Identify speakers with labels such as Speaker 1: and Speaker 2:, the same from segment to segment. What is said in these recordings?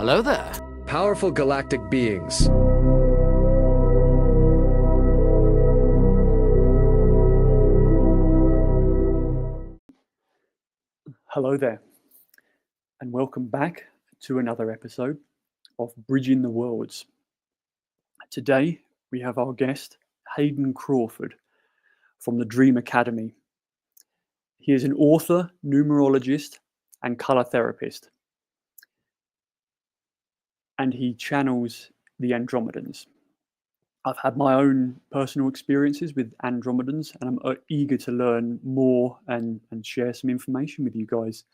Speaker 1: Hello there.
Speaker 2: Powerful galactic beings.
Speaker 3: Hello there, and welcome back to another episode of Bridging the Worlds. Today, we have our guest, Hayden Crawford, from the Dreemtime Academy. He is an author, numerologist, and colour therapist. And he channels the Andromedans. I've had my own personal experiences with Andromedans, and I'm eager to learn more and share some information with you guys.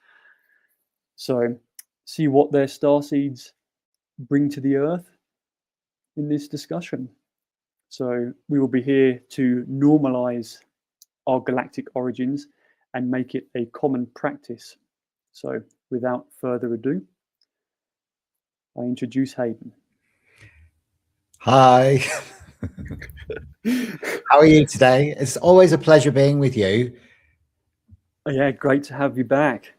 Speaker 3: So, see what their starseeds bring to the Earth in this discussion. So, we will be here to normalize our galactic origins and make it a common practice. So, without further ado, I introduce Hayden.
Speaker 4: Hi. How are you today? It's always a pleasure being with you.
Speaker 3: Yeah, great to have you back.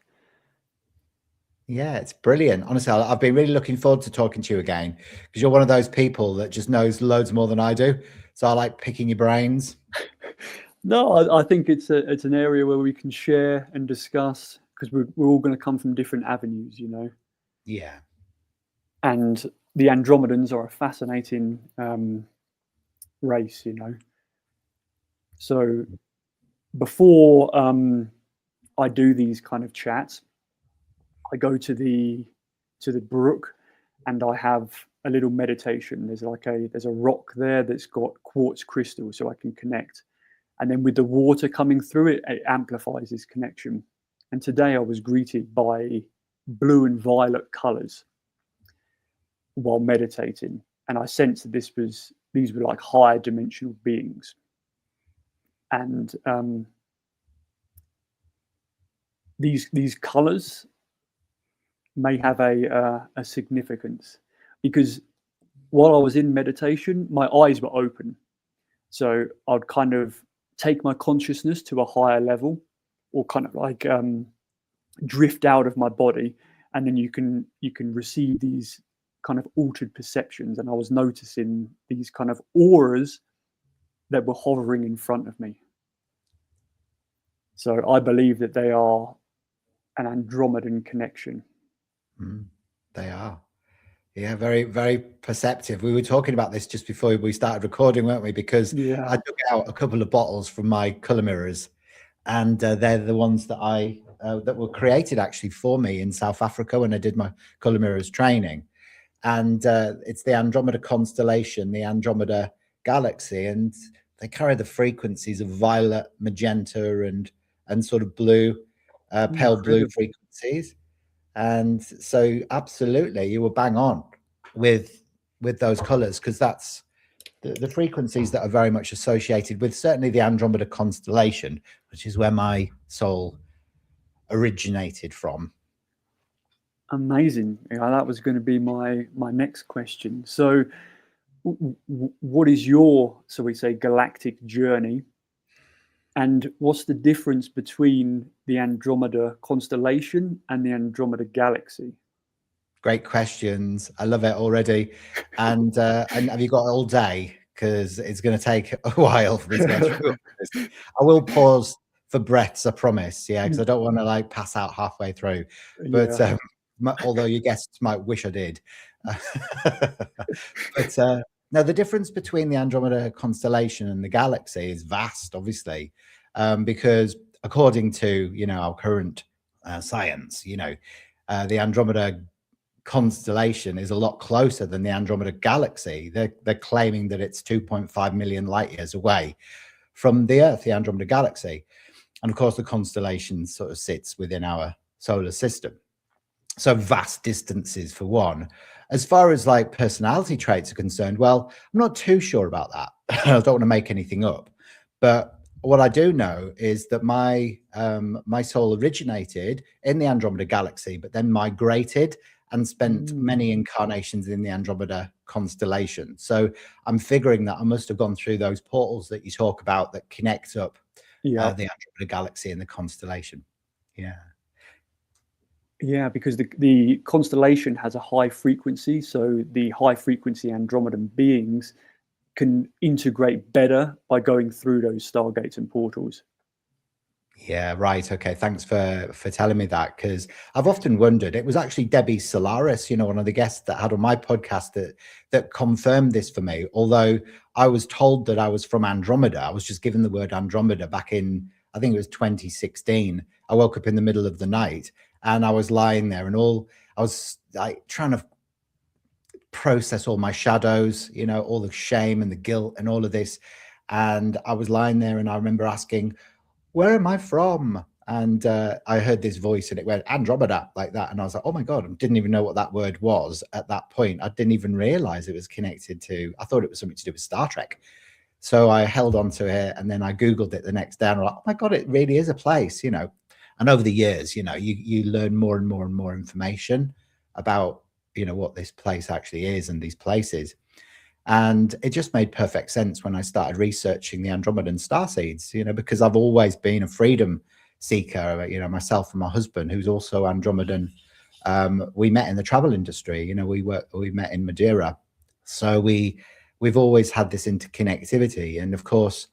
Speaker 4: Yeah, it's brilliant. Honestly, I've been really looking forward to talking to you again because you're one of those people that just knows loads more than I do. So I like picking your brains.
Speaker 3: No, I think it's an area where we can share and discuss because we're all going to come from different avenues, you know.
Speaker 4: Yeah.
Speaker 3: And the Andromedans are a fascinating race, you know. So before I do these kind of chats, I go to the brook and I have a little meditation. There's a rock there that's got quartz crystal, so I can connect. And then with the water coming through it, it amplifies this connection. And today I was greeted by blue and violet colors while meditating, and I sensed that these were like higher dimensional beings. And these colors may have a significance, because while I was in meditation, my eyes were open. So I'd kind of take my consciousness to a higher level, or kind of like drift out of my body, and then you can receive these kind of altered perceptions. And I was noticing these kind of auras that were hovering in front of me. So I believe that they are an Andromedan connection.
Speaker 4: They are. Yeah, very, very perceptive. We were talking about this just before we started recording, weren't we? Because I took out a couple of bottles from my colour mirrors, and they're the ones that that were created actually for me in South Africa when I did my colour mirrors training. And it's the Andromeda constellation, the Andromeda galaxy, and they carry the frequencies of violet, magenta, and sort of blue, pale blue frequencies. And so absolutely you were bang on with those colors, because that's the frequencies that are very much associated with certainly the Andromeda constellation, which is where my soul originated from.
Speaker 3: Amazing. Yeah, that was going to be my next question. So what is your, so we say, galactic journey, and what's the difference between the Andromeda constellation and the Andromeda galaxy?
Speaker 4: Great questions. I love it already. And have you got all day? Because it's going to take a while for me to get through this. I will pause for breaths, I promise. Yeah, because I don't want to like pass out halfway through. But although your guests might wish I did. But now the difference between the Andromeda constellation and the galaxy is vast, obviously, because according to our current science, the Andromeda constellation is a lot closer than the Andromeda galaxy. They're claiming that it's 2.5 million light years away from the Earth, the Andromeda galaxy. And of course, the constellation sort of sits within our solar system. So vast distances for one. As far as like personality traits are concerned, well, I'm not too sure about that. I don't want to make anything up. But what I do know is that my soul originated in the Andromeda galaxy, but then migrated and spent many incarnations in the Andromeda constellation. So I'm figuring that I must have gone through those portals that you talk about that connect up the Andromeda galaxy and the constellation. Yeah.
Speaker 3: Yeah, because the constellation has a high frequency, so the high frequency Andromedan beings can integrate better by going through those stargates and portals.
Speaker 4: Yeah, right. Okay, thanks for telling me that, because I've often wondered. It was actually Debbie Solaris, one of the guests that had on my podcast that confirmed this for me. Although I was told that I was from Andromeda, I was just given the word Andromeda back in, I think it was 2016. I woke up in the middle of the night and I was lying there, and I was like trying to process all my shadows, all the shame and the guilt and all of this. And I was lying there, and I remember asking, where am I from? And I heard this voice, and it went Andromeda, like that. And I was like, oh my God, I didn't even know what that word was at that point. I didn't even realize it was connected to, I thought it was something to do with Star Trek. So I held on to it, and then I Googled it the next day, and I'm like, oh my God, it really is a place, And over the years, you learn more and more and more information about, what this place actually is and these places. And it just made perfect sense when I started researching the Andromedan starseeds, because I've always been a freedom seeker, myself and my husband, who's also Andromedan. We met in the travel industry, we met in Madeira. So we've always had this interconnectivity. And of course,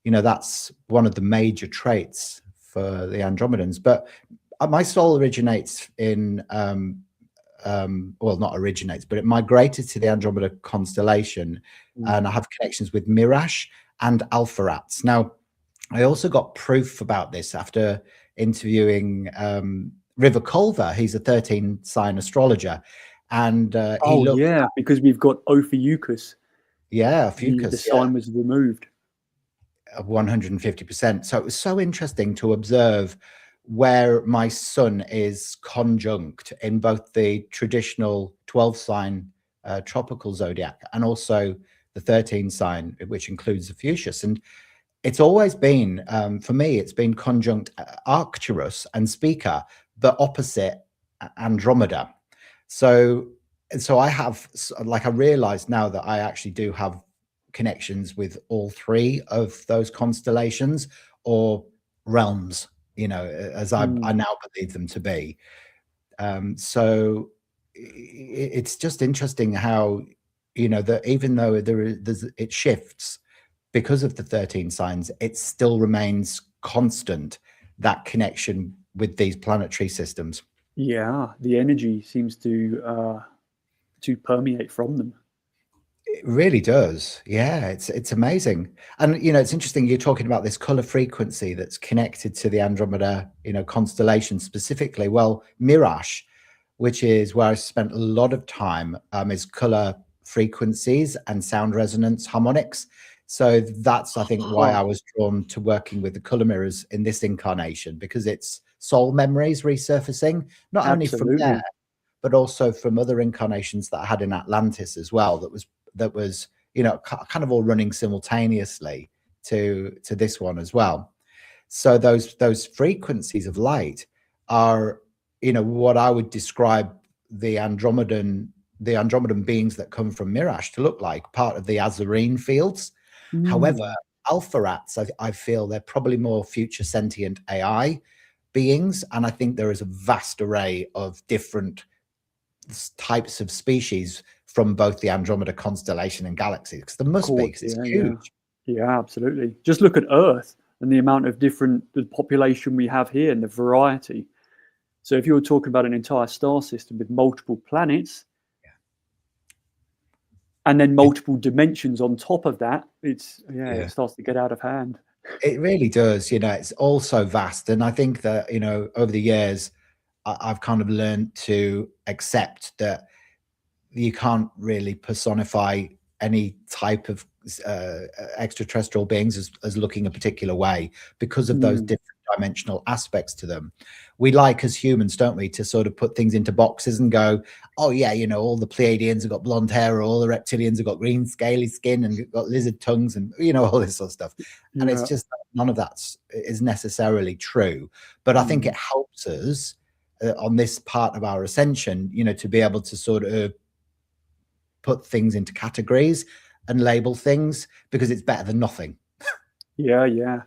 Speaker 4: that's one of the major traits for the Andromedans. But my soul originates in well, not originates, but it migrated to the Andromeda constellation, and I have connections with Mirash and Alpharats. Now, I also got proof about this after interviewing River Culver. He's a 13 sign astrologer, and he looked.
Speaker 3: Yeah, because we've got Ophiuchus.
Speaker 4: Yeah,
Speaker 3: The
Speaker 4: Ophiuchus.
Speaker 3: sign was removed.
Speaker 4: 150%. So it was so interesting to observe where my sun is conjunct in both the traditional 12 sign tropical zodiac and also the 13 sign, which includes Ophiuchus. And it's always been, for me, it's been conjunct Arcturus and Spica, but opposite Andromeda. So I have, like, I realize now that I actually do have connections with all three of those constellations or realms, as I now believe them to be. So it's just interesting how, that even though it shifts because of the 13 signs, it still remains constant, that connection with these planetary systems.
Speaker 3: Yeah, the energy seems to permeate from them.
Speaker 4: It really does. Yeah, it's amazing. And it's interesting you're talking about this color frequency that's connected to the Andromeda, constellation specifically. Well, Mirash, which is where I spent a lot of time, is color frequencies and sound resonance harmonics. So that's, I think, why I was drawn to working with the color mirrors in this incarnation, because it's soul memories resurfacing, not only from there, but also from other incarnations that I had in Atlantis as well. That was kind of all running simultaneously to this one as well. So those frequencies of light are, what I would describe the Andromedan beings that come from Mirash to look like, part of the Azarine fields. However, Alpharats, I feel they're probably more future sentient AI beings, and I think there is a vast array of different types of species from both the Andromeda constellation and galaxy, because there must be, because it's huge.
Speaker 3: Yeah, absolutely. Just look at Earth and the amount of the population we have here and the variety. So if you were talking about an entire star system with multiple planets and then multiple dimensions on top of that, it starts to get out of hand.
Speaker 4: It really does. It's all so vast. And I think that, over the years, I've kind of learned to accept that you can't really personify any type of extraterrestrial beings as looking a particular way because of those different dimensional aspects to them. We like, as humans, don't we, to sort of put things into boxes and go, oh yeah, all the Pleiadians have got blonde hair, or all the reptilians have got green scaly skin and got lizard tongues, and all this sort of stuff. And it's just, none of that is necessarily true. But I think it helps us on this part of our ascension, to be able to sort of put things into categories and label things, because it's better than nothing.
Speaker 3: Yeah.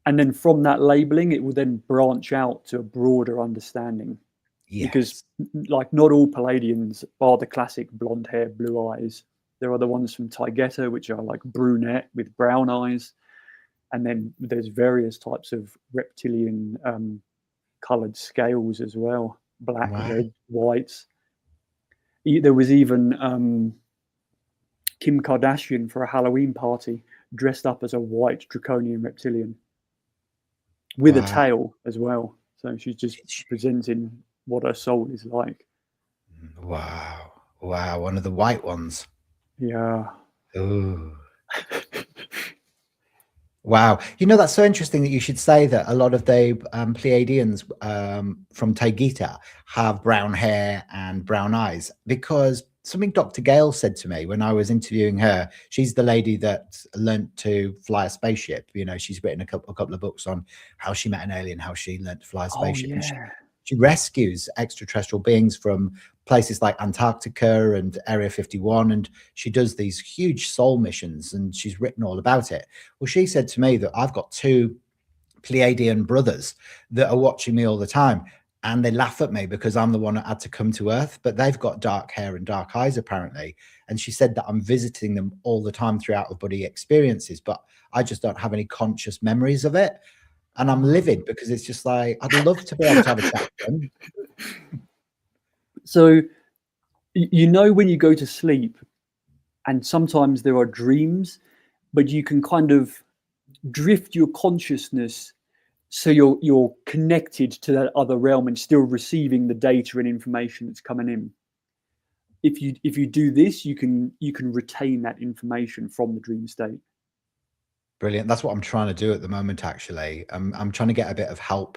Speaker 3: And then from that labeling, it will then branch out to a broader understanding. Because
Speaker 4: Yes.
Speaker 3: like not all Palladians are the classic blonde hair, blue eyes. There are the ones from Taygeta, which are like brunette with brown eyes. And then there's various types of reptilian coloured scales as well, black,
Speaker 4: Wow.
Speaker 3: red, whites. There was even Kim Kardashian for a Halloween party dressed up as a white draconian reptilian with a
Speaker 4: Wow.
Speaker 3: tail as well. So she's just
Speaker 4: Did she?
Speaker 3: presenting what her soul is like.
Speaker 4: Wow. Wow. One of the white ones.
Speaker 3: Yeah.
Speaker 4: Ooh. Wow. You know, that's so interesting that you should say that a lot of the Pleiadians from Taygeta have brown hair and brown eyes, because something Dr. Gale said to me when I was interviewing her. She's the lady that learnt to fly a spaceship. You know, she's written a couple of books on how she met an alien, how she learnt to fly a
Speaker 3: Oh,
Speaker 4: spaceship. And
Speaker 3: yeah.
Speaker 4: she rescues extraterrestrial beings from places like Antarctica and Area 51, and she does these huge soul missions, and she's written all about it. Well, she said to me that I've got two Pleiadian brothers that are watching me all the time, and they laugh at me because I'm the one that had to come to Earth, but they've got dark hair and dark eyes apparently. And she said that I'm visiting them all the time throughout the body experiences, but I just don't have any conscious memories of it. And I'm livid because it's just like, I'd love to be able to have a chat with them.
Speaker 3: So, you know, when you go to sleep, and sometimes there are dreams, but you can kind of drift your consciousness so you're connected to that other realm and still receiving the data and information that's coming in. If you do this, you can retain that information from the dream state.
Speaker 4: Brilliant. That's what I'm trying to do at the moment, actually. I'm trying to get a bit of help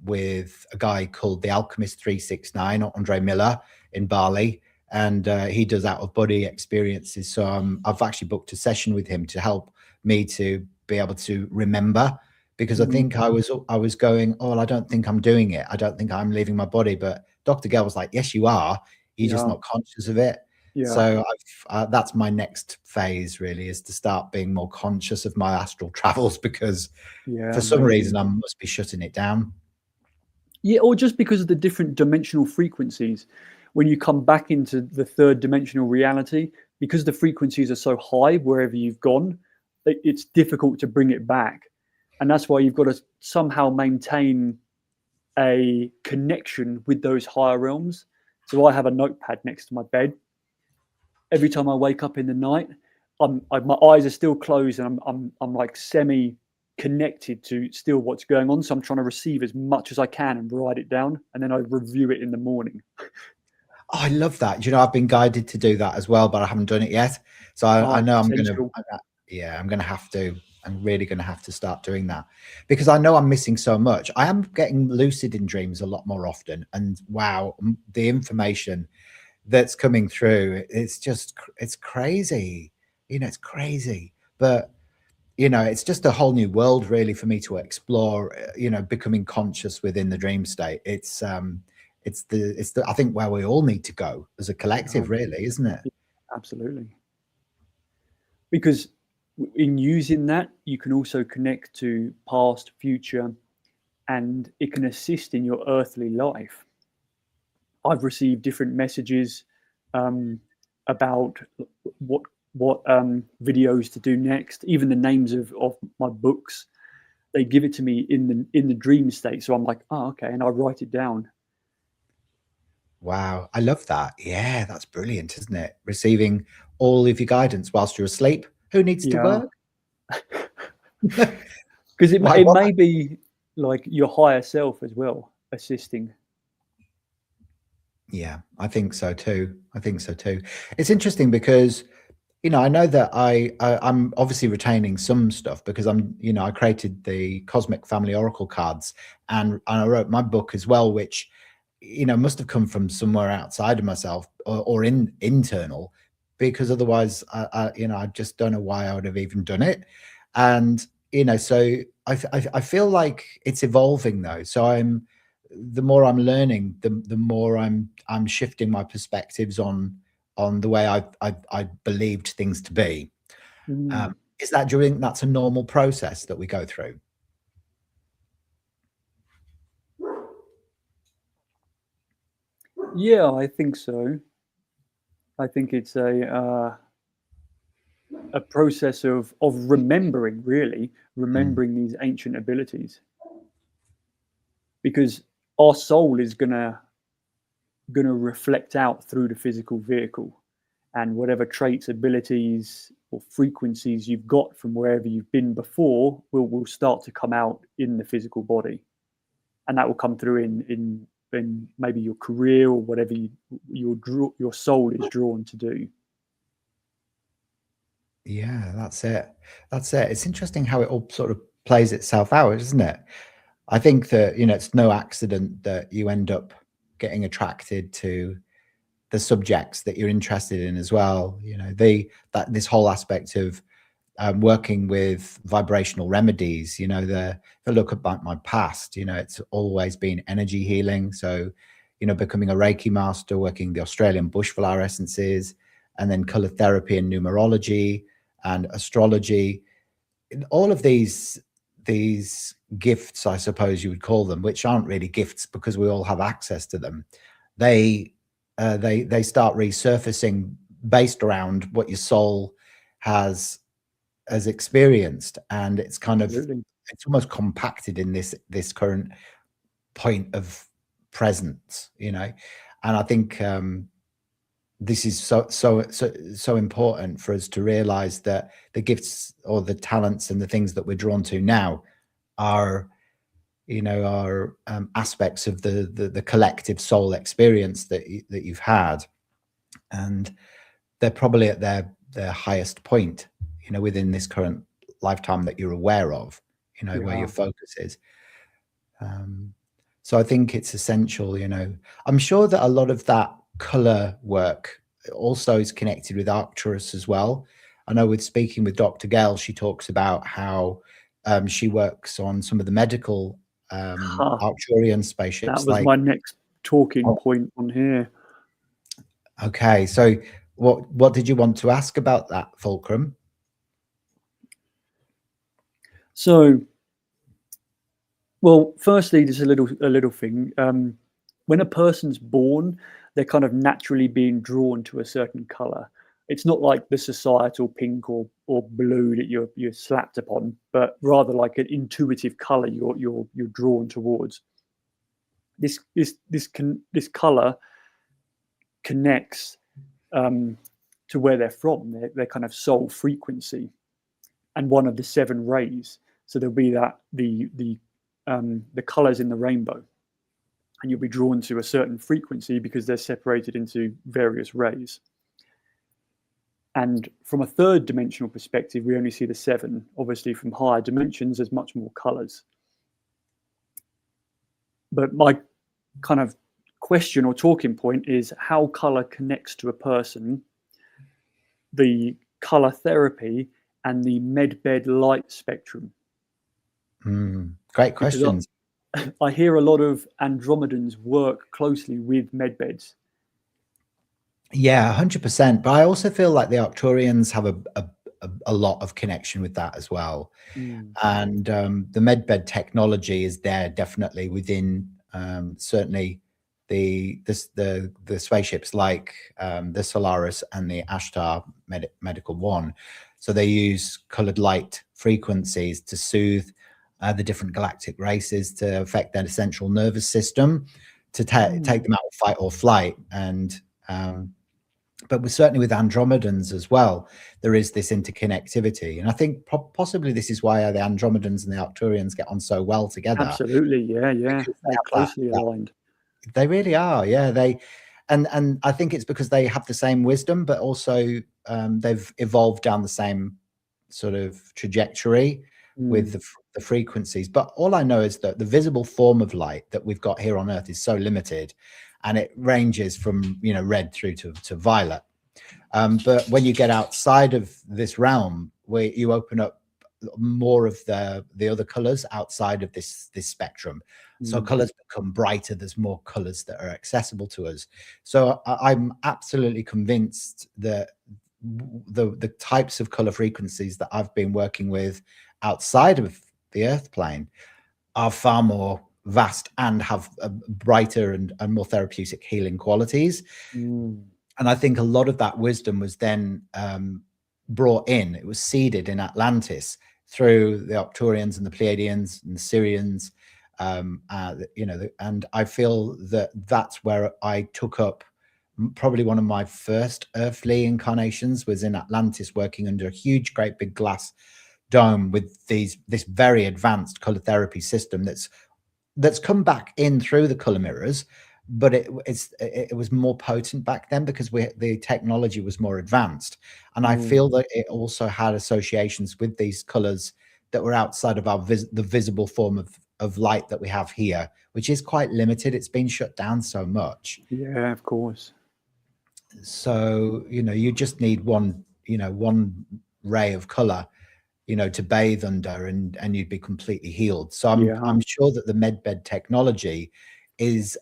Speaker 4: with a guy called the Alchemist 369, Andre Miller in Bali. And he does out of body experiences. So I've actually booked a session with him to help me to be able to remember, because I think I was going, oh, well, I don't think I'm doing it. I don't think I'm leaving my body. But Dr. Gale was like, yes, you are. You're just
Speaker 3: Yeah.
Speaker 4: not conscious of it.
Speaker 3: Yeah.
Speaker 4: So that's my next phase, really, is to start being more conscious of my astral travels, because
Speaker 3: Yeah,
Speaker 4: for some
Speaker 3: amazing.
Speaker 4: reason I must be shutting it down.
Speaker 3: Yeah, or just because of the different dimensional frequencies. When you come back into the third dimensional reality, because the frequencies are so high wherever you've gone, it's difficult to bring it back. And that's why you've got to somehow maintain a connection with those higher realms. So I have a notepad next to my bed. Every time I wake up in the night, my eyes are still closed, and I'm like semi connected to still what's going on. So I'm trying to receive as much as I can and write it down, and then I review it in the morning.
Speaker 4: Oh, I love that. You know, I've been guided to do that as well, but I haven't done it yet. So I
Speaker 3: It's
Speaker 4: know
Speaker 3: essential.
Speaker 4: I'm gonna have to. I'm really gonna have to start doing that, because I know I'm missing so much. I am getting lucid in dreams a lot more often, and wow, the information that's coming through, it's crazy. You know, it's crazy. But you know, it's just a whole new world really for me to explore. You know, becoming conscious within the dream state. It's the I think where we all need to go as a collective, really, isn't it?
Speaker 3: Yeah, absolutely. Because in using that, you can also connect to past, future, and it can assist in your earthly life. I've received different messages about what videos to do next. Even the names of my books, they give it to me in the dream state. So I'm like, oh, okay, and I write it down.
Speaker 4: Wow, I love that. Yeah, that's brilliant, isn't it? Receiving all of your guidance whilst you're asleep. Who needs to
Speaker 3: Yeah,
Speaker 4: work?
Speaker 3: because
Speaker 4: Why?
Speaker 3: it
Speaker 4: What?
Speaker 3: may be like your higher self as well assisting.
Speaker 4: Yeah, I think so too. I think so too. It's interesting because, you know, I know that I'm obviously retaining some stuff because you know, I created the Cosmic Family Oracle cards, and I wrote my book as well, which, you know, must have come from somewhere outside of myself, or internal, because otherwise, you know, I just don't know why I would have even done it. And you know, so I feel like it's evolving though. So the more I'm learning, the more I'm shifting my perspectives on the way I believed things to be.
Speaker 3: Mm.
Speaker 4: Is that during that's a normal process that we go through?
Speaker 3: Yeah, I think so. I think it's a process of remembering, really remembering these ancient abilities, because our soul is gonna reflect out through the physical vehicle, and whatever traits, abilities, or frequencies you've got from wherever you've been before will start to come out in the physical body, and that will come through in maybe your career or whatever your soul is drawn to do.
Speaker 4: Yeah, that's it. That's it. It's interesting how it all sort of plays itself out, isn't it? I think that, it's no accident that you end up getting attracted to the subjects that you're interested in as well. This whole aspect of working with vibrational remedies. If I look at my past, it's always been energy healing. So, becoming a Reiki master, working the Australian bushflower essences, and then color therapy and numerology and astrology. All of these gifts, I suppose you would call them, which aren't really gifts because we all have access to them. They start resurfacing based around what your soul has experienced, and it's kind of
Speaker 3: Absolutely.
Speaker 4: it's almost compacted in this current point of presence, and I think this is so important for us to realize that the gifts or the talents and the things that we're drawn to now are aspects of the collective soul experience that you've had, and they're probably at their highest point, within this current lifetime that you're aware of, where
Speaker 3: Yeah.
Speaker 4: your focus is. So I think it's essential, I'm sure that a lot of that color work also is connected with Arcturus as well. I know with speaking with Dr. Gale, she talks about how she works on some of the medical Arcturian spaceships.
Speaker 3: That was my next talking
Speaker 4: Oh,
Speaker 3: point on here.
Speaker 4: okay, so what did you want to ask about that, Fulcrum?
Speaker 3: So, well, firstly, just a little thing. When a person's born, they're kind of naturally being drawn to a certain color. It's not like the societal pink or blue that you're slapped upon, but rather like an intuitive color you're drawn towards. This color connects to where they're from, their kind of soul frequency, and one of the 7 rays. So there'll be that the colors in the rainbow, and you'll be drawn to a certain frequency because they're separated into various rays. And from a third dimensional perspective, we only see the 7. Obviously, from higher dimensions, there's much more colors. But my kind of question or talking point is how color connects to a person, the color therapy, and the medbed light spectrum.
Speaker 4: Great questions.
Speaker 3: I hear a lot of Andromedans work closely with medbeds.
Speaker 4: Yeah, 100%. But I also feel like the Arcturians have a lot of connection with that as well. And the medbed technology is there definitely within certainly the spaceships like the Solaris and the Ashtar Medical One. So they use colored light frequencies to soothe the different galactic races, to affect their central nervous system, to take them out of fight or flight. And but certainly with Andromedans as well, there is this interconnectivity. And I think possibly this is why the Andromedans and the Arcturians get on so well together.
Speaker 3: Absolutely, yeah. They're closely aligned.
Speaker 4: They really are, yeah. And I think it's because they have the same wisdom, but also they've evolved down the same sort of trajectory with the frequencies. But all I know is that the visible form of light that we've got here on Earth is so limited, and it ranges from red through to violet. But when you get outside of this realm, where you open up more of the other colors outside of this spectrum, so colors become brighter. There's more colors that are accessible to us. So I'm absolutely convinced that the types of color frequencies that I've been working with outside of the Earth plane are far more vast and have brighter and more therapeutic healing qualities. And I think a lot of that wisdom was then brought in. It was seeded in Atlantis through the Arcturians and the Pleiadians and the Sirians. And I feel that that's where I took up probably one of my first earthly incarnations, was in Atlantis, working under a huge, great big glass dome with this very advanced color therapy system that's come back in through the color mirrors, but it was more potent back then because the technology was more advanced. And I feel that it also had associations with these colors that were outside of the visible form of light that we have here, which is quite limited. It's been shut down so much.
Speaker 3: Yeah, of course.
Speaker 4: So, you just need one ray of color, to bathe under, and you'd be completely healed. So I'm sure that the medbed technology is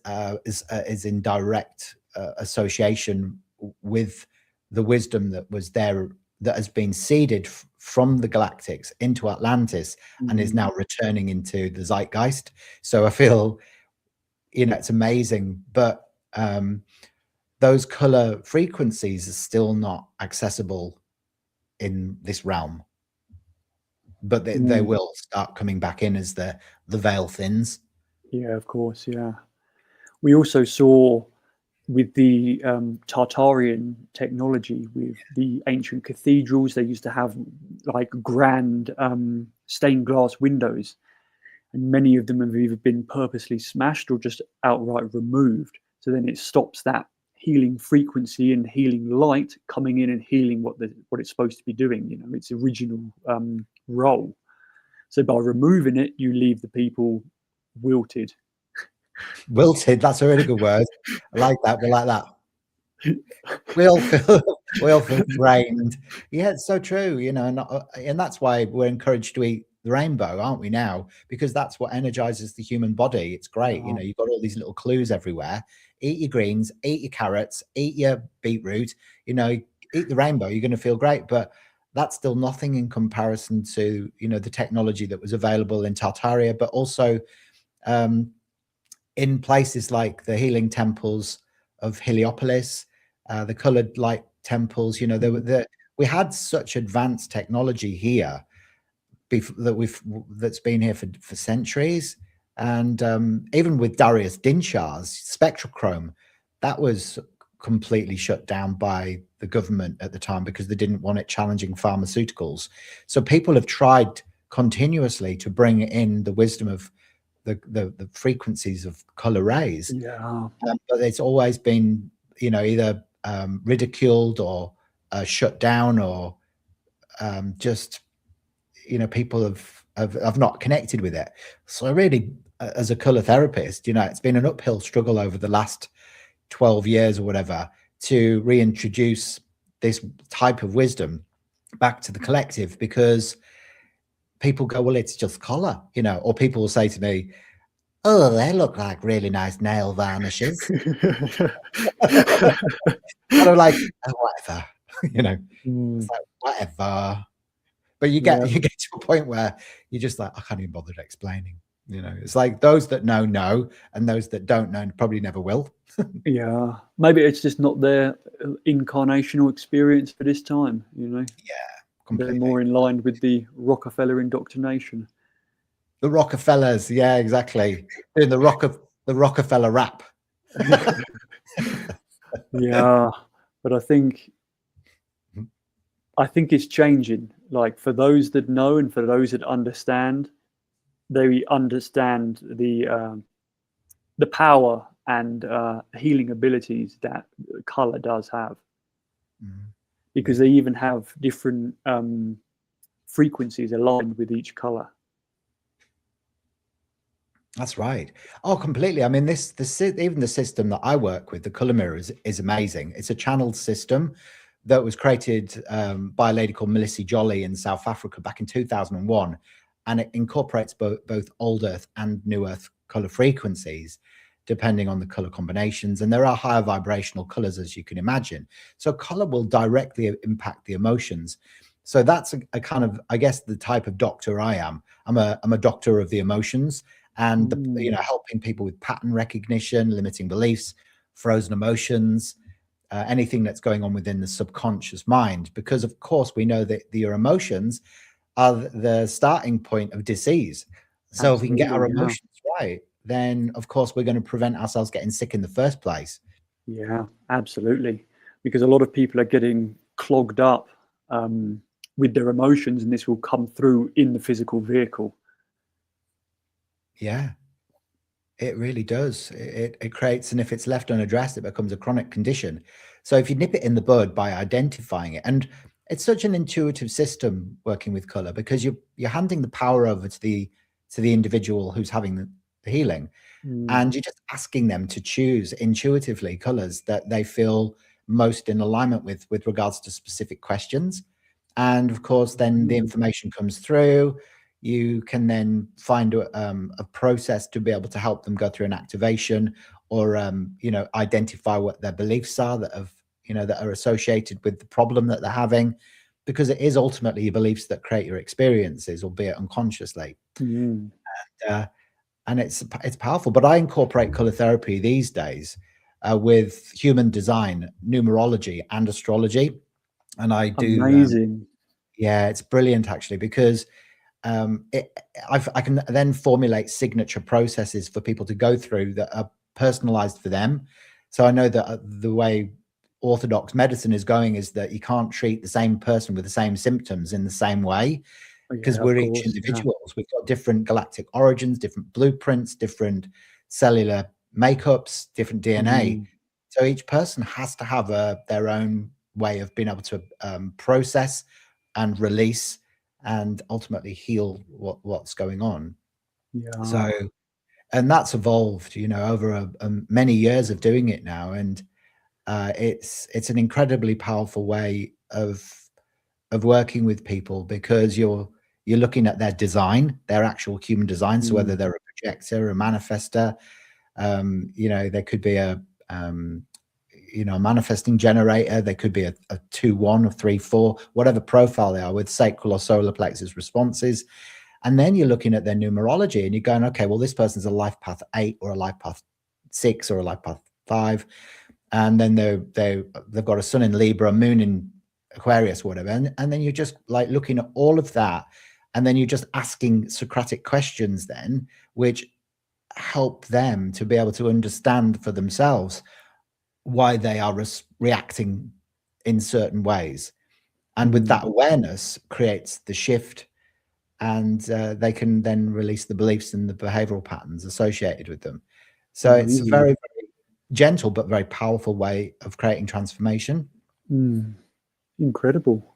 Speaker 4: in direct association with the wisdom that was there, that has been seeded from the galactics into Atlantis and is now returning into the zeitgeist. So I feel, it's amazing, but those color frequencies are still not accessible in this realm, but they will start coming back in as the veil thins.
Speaker 3: Yeah, of course. Yeah. We also saw with the Tartarian technology, with the ancient cathedrals, they used to have like grand stained glass windows, and many of them have either been purposely smashed or just outright removed. So then it stops that healing frequency and healing light coming in and healing what it's supposed to be doing, its original role. So by removing it, you leave the people wilted.
Speaker 4: Wilted, that's a really good word. I like that. We like that. We all feel drained. Yeah, it's so true, and that's why we're encouraged to eat the rainbow, aren't we now? Because that's what energizes the human body. It's great. You've got all these little clues everywhere. Eat your greens, eat your carrots, eat your beetroot, eat the rainbow, you're going to feel great. But that's still nothing in comparison to, the technology that was available in Tartaria, but also in places like the healing temples of Heliopolis, the colored light temples. We had such advanced technology here that's been here for centuries. And even with Darius Dinshar's spectrochrome, that was completely shut down by the government at the time because they didn't want it challenging pharmaceuticals. So people have tried continuously to bring in the wisdom of the frequencies of color rays, but it's always been either ridiculed or shut down, or just people have not connected with it. So really, as a color therapist, it's been an uphill struggle over the last 12 years or whatever to reintroduce this type of wisdom back to the collective, because people go, well, it's just color, or people will say to me, oh, they look like really nice nail varnishes. And I'm like, oh, whatever, it's like, whatever. But you get to a point where you're just like, I can't even bother explaining. It's like those that know, and those that don't know probably never will.
Speaker 3: Yeah, maybe it's just not their incarnational experience for this time.
Speaker 4: Yeah, completely.
Speaker 3: They're more in line with the Rockefeller indoctrination.
Speaker 4: The Rockefellers, yeah, exactly. Doing the Rockefeller rap.
Speaker 3: Yeah, but I think it's changing. Like, for those that know and for those that understand, they understand the power and healing abilities that color does have, because they even have different frequencies aligned with each color.
Speaker 4: That's right. Oh, completely. I mean, even the system that I work with, the color mirrors, is amazing. It's a channeled system that was created by a lady called Melissa Jolly in South Africa back in 2001, and it incorporates both old Earth and new Earth color frequencies, depending on the color combinations. And there are higher vibrational colors, as you can imagine. So color will directly impact the emotions. So that's a kind of, I guess, the type of doctor I am. I'm a doctor of the emotions. and helping people with pattern recognition, limiting beliefs, frozen emotions, anything that's going on within the subconscious mind. Because of course we know that your emotions are the starting point of disease. So if we can get our emotions right, then of course we're going to prevent ourselves getting sick in the first place.
Speaker 3: Yeah, absolutely. Because a lot of people are getting clogged up with their emotions, and this will come through in the physical vehicle.
Speaker 4: Yeah, it really does. It creates, and if it's left unaddressed, it becomes a chronic condition. So if you nip it in the bud by identifying it, and it's such an intuitive system working with color, because you're handing the power over to the individual who's having the healing, and you're just asking them to choose intuitively colors that they feel most in alignment with regards to specific questions. And of course, then the information comes through. You can then find a process to be able to help them go through an activation, or identify what their beliefs are that are associated with the problem that they're having, because it is ultimately your beliefs that create your experiences, albeit unconsciously. And it's powerful. But I incorporate color therapy these days with human design, numerology, and astrology, and I do.
Speaker 3: Amazing.
Speaker 4: Yeah, it's brilliant actually, because I can then formulate signature processes for people to go through that are personalized for them. So I know that the way orthodox medicine is going is that you can't treat the same person with the same symptoms in the same way, because we're each individuals. We've got different galactic origins, different blueprints, different cellular makeups, different DNA. So each person has to have their own way of being able to process and release and ultimately heal what's going on. So, and that's evolved, over many years of doing it now, and it's an incredibly powerful way of working with people, because you're looking at their design, their actual human design. So whether they're a projector, a manifester, there could be a manifesting generator. They could be a 2-1 or 3-4, whatever profile they are, with sacral or solar plexus responses. And then you're looking at their numerology and you're going, okay, well, this person's a life path 8 or a life path 6 or a life path 5. And then they've got a sun in Libra, a moon in Aquarius, whatever. And then you're just like looking at all of that. And then you're just asking Socratic questions then, which help them to be able to understand for themselves why they are reacting in certain ways. And with that awareness creates the shift, and they can then release the beliefs and the behavioral patterns associated with them. So it's a very, very gentle but very powerful way of creating transformation.
Speaker 3: Incredible.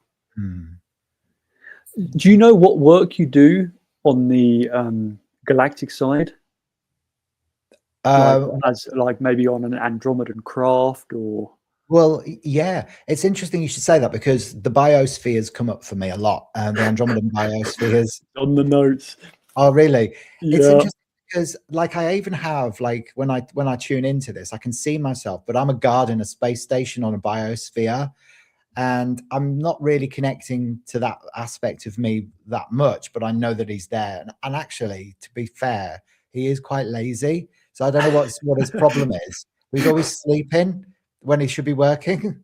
Speaker 3: Do you know what work you do on the galactic side? Like maybe on an Andromedan craft or?
Speaker 4: Well, yeah, it's interesting you should say that, because the biospheres come up for me a lot. The Andromedan biospheres
Speaker 3: on the notes.
Speaker 4: Oh, really?
Speaker 3: Yeah.
Speaker 4: It's interesting because, like, I even have, like, when I tune into this, I can see myself, but I'm a guard in a space station on a biosphere, and I'm not really connecting to that aspect of me that much, but I know that he's there. And actually, to be fair, he is quite lazy. So I don't know what his problem is. He's always sleeping when he should be working.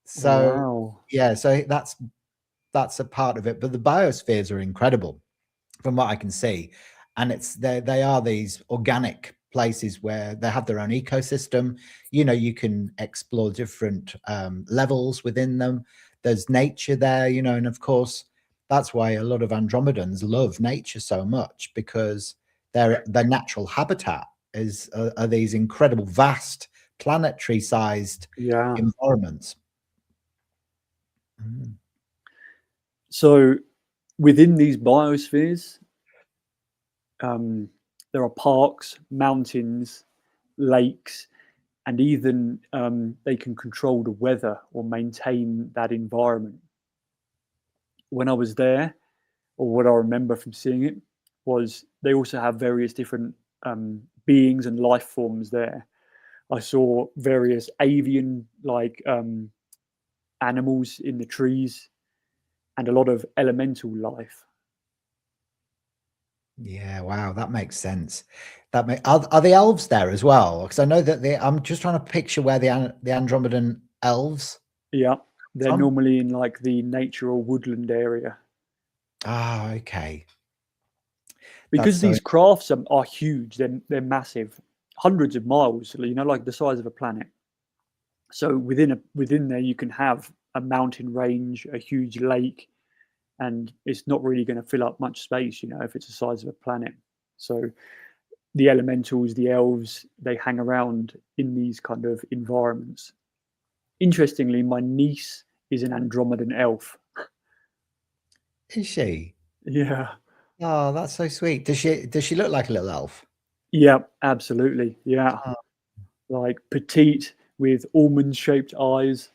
Speaker 4: So yeah, so that's a part of it. But the biospheres are incredible from what I can see. And they are these organic places where they have their own ecosystem. You can explore different levels within them. There's nature there, and of course, that's why a lot of Andromedans love nature so much, because their natural habitat are these incredible, vast, planetary-sized environments.
Speaker 3: So within these biospheres, there are parks, mountains, lakes, and even they can control the weather or maintain that environment. When I was there, or what I remember from seeing it, was they also have various different beings and life forms there. I saw various avian like animals in the trees, and a lot of elemental life.
Speaker 4: Yeah, wow, that makes sense. Are the elves there as well? Because I know that I'm just trying to picture where the Andromedan elves
Speaker 3: Yeah, they're
Speaker 4: from.
Speaker 3: normally in like the nature or woodland area.
Speaker 4: Ah, okay. That's
Speaker 3: Because
Speaker 4: so
Speaker 3: these crafts are huge. They're massive, hundreds of miles. You know, like the size of a planet. So within there, you can have a mountain range, a huge lake, and it's not really going to fill up much space. You know, if it's the size of a planet. So the elementals, the elves, they hang around in these kind of environments. Interestingly, my niece is an Andromedan elf.
Speaker 4: is she?
Speaker 3: Yeah.
Speaker 4: Oh, that's so sweet. Does she look like a little elf?
Speaker 3: Yeah, absolutely. Yeah.
Speaker 4: Oh,
Speaker 3: Like petite with almond-shaped eyes.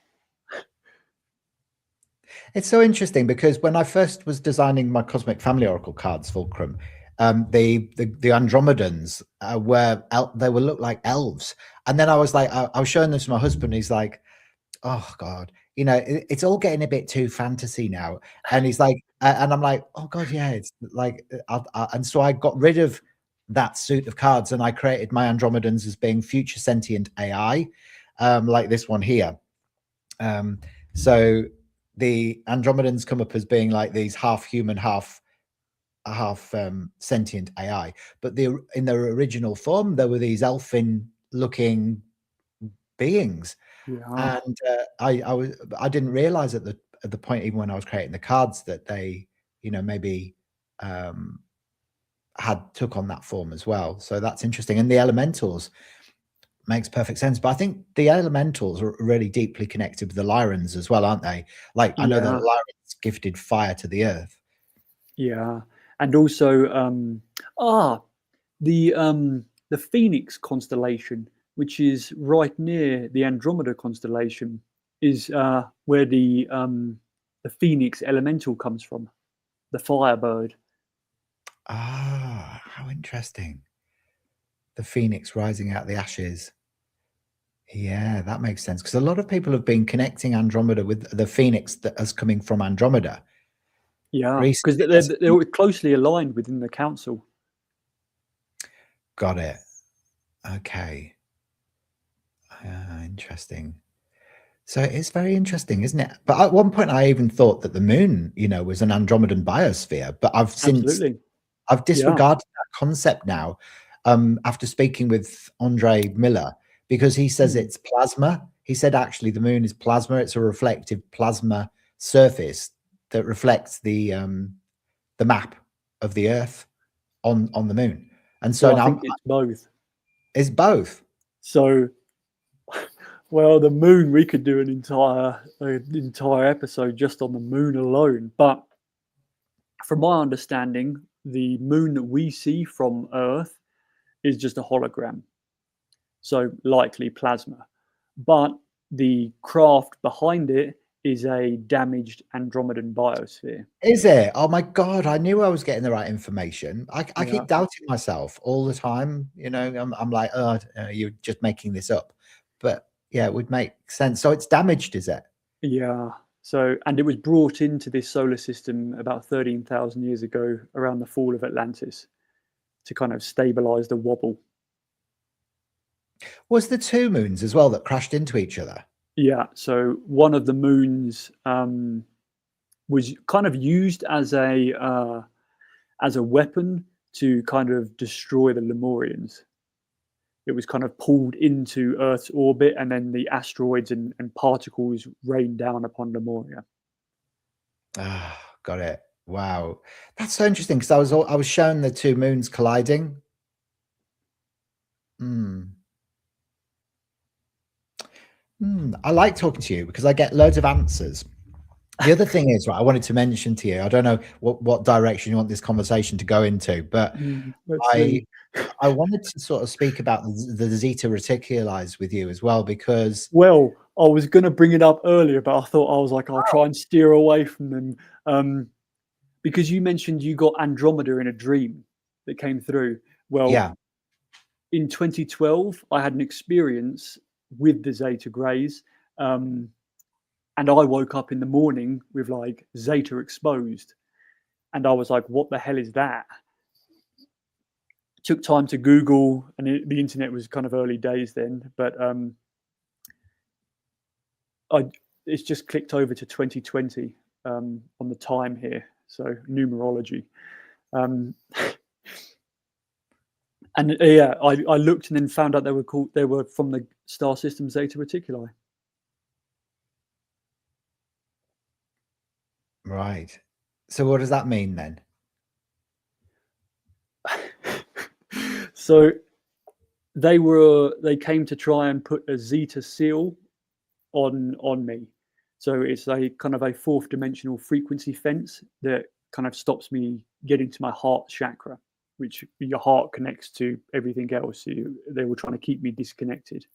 Speaker 4: it's so interesting because when I first was designing my Cosmic Family Oracle cards, Fulcrum, the Andromedans they will look like elves, and then I was like, I was showing this to my husband. He's like, oh God, it's all getting a bit too fantasy now. And he's like, and I'm like, oh God, yeah, it's like, and so I got rid of that suit of cards and I created my Andromedans as being future sentient AI, like this one here. So the Andromedans come up as being like these half human, half sentient AI, but in their original form, there were these elfin looking beings.
Speaker 3: Yeah.
Speaker 4: And I didn't realize at the point, even when I was creating the cards, that they, maybe had took on that form as well. So that's interesting. And the elementals makes perfect sense. But I think the elementals are really deeply connected with the Lyrans as well, aren't they? Like I know that
Speaker 3: Yeah.
Speaker 4: Lyrans gifted fire to the earth.
Speaker 3: Yeah. And also the Phoenix constellation, which is right near the Andromeda constellation, is where the Phoenix elemental comes from, the Firebird.
Speaker 4: Ah, how interesting. The phoenix rising out of the ashes. Yeah, that makes sense. Because a lot of people have been connecting Andromeda with the phoenix that is coming from Andromeda
Speaker 3: Yeah, because
Speaker 4: recently.
Speaker 3: they're closely aligned within the council.
Speaker 4: Got it. Okay. Interesting. So it's very interesting, isn't it? But at one point, I even thought that the moon, was an Andromedan biosphere. But
Speaker 3: Absolutely.
Speaker 4: I've
Speaker 3: Yeah.
Speaker 4: disregarded that concept now, after speaking with Andre Miller, because he says
Speaker 3: Hmm.
Speaker 4: it's plasma. He said actually the moon is plasma. It's a reflective plasma surface that reflects the map of the Earth on the moon. And so
Speaker 3: Well, I
Speaker 4: now
Speaker 3: think it's both.
Speaker 4: it's both.
Speaker 3: So, well, the moon, we could do an entire episode just on the moon alone. But from my understanding, the moon that we see from Earth is just a hologram, so likely plasma. But the craft behind it is a damaged Andromedan biosphere.
Speaker 4: Is it? Oh my God, I knew I was getting the right information. I
Speaker 3: Yeah,
Speaker 4: keep doubting myself all the time. I'm like, oh, you're just making this up. But yeah, it would make sense. So it's damaged, is it?
Speaker 3: yeah. So, and it was brought into this solar system about 13,000 years ago around the fall of Atlantis to kind of stabilize the wobble.
Speaker 4: Was the two moons as well that crashed into each other?
Speaker 3: Yeah, so one of the moons was kind of used as a weapon to kind of destroy the Lemurians. It was kind of pulled into Earth's orbit, and then the asteroids and particles rained down upon Lemuria.
Speaker 4: Ah, got it. Wow, that's so interesting because I was shown the two moons colliding. Hmm. I like talking to you because I get loads of answers. The other thing is, right, I wanted to mention to you, I don't know what direction you want this conversation to go into, but
Speaker 3: Let's
Speaker 4: I
Speaker 3: see.
Speaker 4: I wanted to sort of speak about the Zeta Reticuli with you as well, because
Speaker 3: Well, I was going to bring it up earlier, but I thought I was like, I'll try and steer away from them. Because you mentioned you got Andromeda in a dream that came through. Well,
Speaker 4: yeah,
Speaker 3: in 2012, I had an experience with the Zeta Greys, um, and I woke up in the morning with like Zeta exposed, and I was like, "What the hell is that?" took time to Google, and the internet was kind of early days then, but it's just clicked over to 2020 on the time here, so numerology. And yeah, I looked and then found out they were from the star system Zeta Reticuli.
Speaker 4: Right. So what does that mean then?
Speaker 3: So they came to try and put a Zeta seal on me. So it's a kind of a fourth dimensional frequency fence that kind of stops me getting to my heart chakra, which your heart connects to everything else. They were trying to keep me disconnected.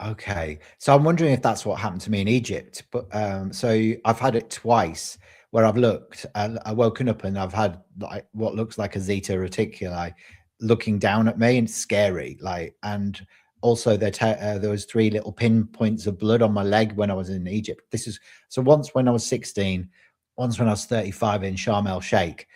Speaker 4: Okay. So I'm wondering if that's what happened to me in Egypt. But so I've had it twice where I've looked and I've woken up and I've had like what looks like a Zeta Reticuli looking down at me, and it's scary. Like, and also there was 3 little pinpoints of blood on my leg when I was in Egypt. This is so once when I was 16, once when I was 35 in Sharm el Sheikh.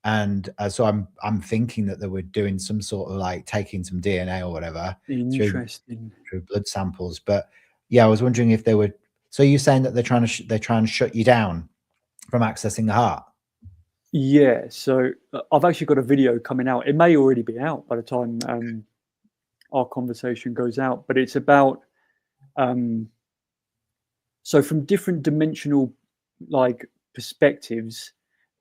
Speaker 4: And so I'm thinking that they were doing some sort of like taking some DNA or whatever through blood samples. But yeah, I was wondering if they were. So you're saying that they're trying to shut you down from accessing the heart?
Speaker 3: Yeah. So I've actually got a video coming out. It may already be out by the time our conversation goes out, but it's about so from different dimensional like perspectives,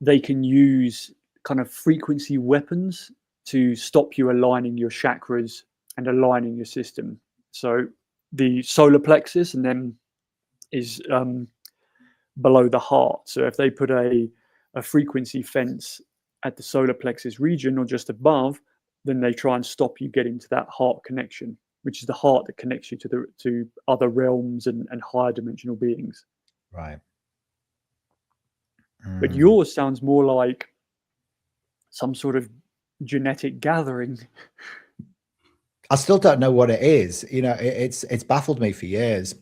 Speaker 3: they can use kind of frequency weapons to stop you aligning your chakras and aligning your system. So the solar plexus and then is below the heart. So if they put a frequency fence at the solar plexus region or just above, then they try and stop you getting to that heart connection, which is the heart that connects you to other realms and higher dimensional beings.
Speaker 4: Right.
Speaker 3: But yours sounds more like some sort of genetic gathering.
Speaker 4: I still don't know what it is. You know, it's baffled me for years.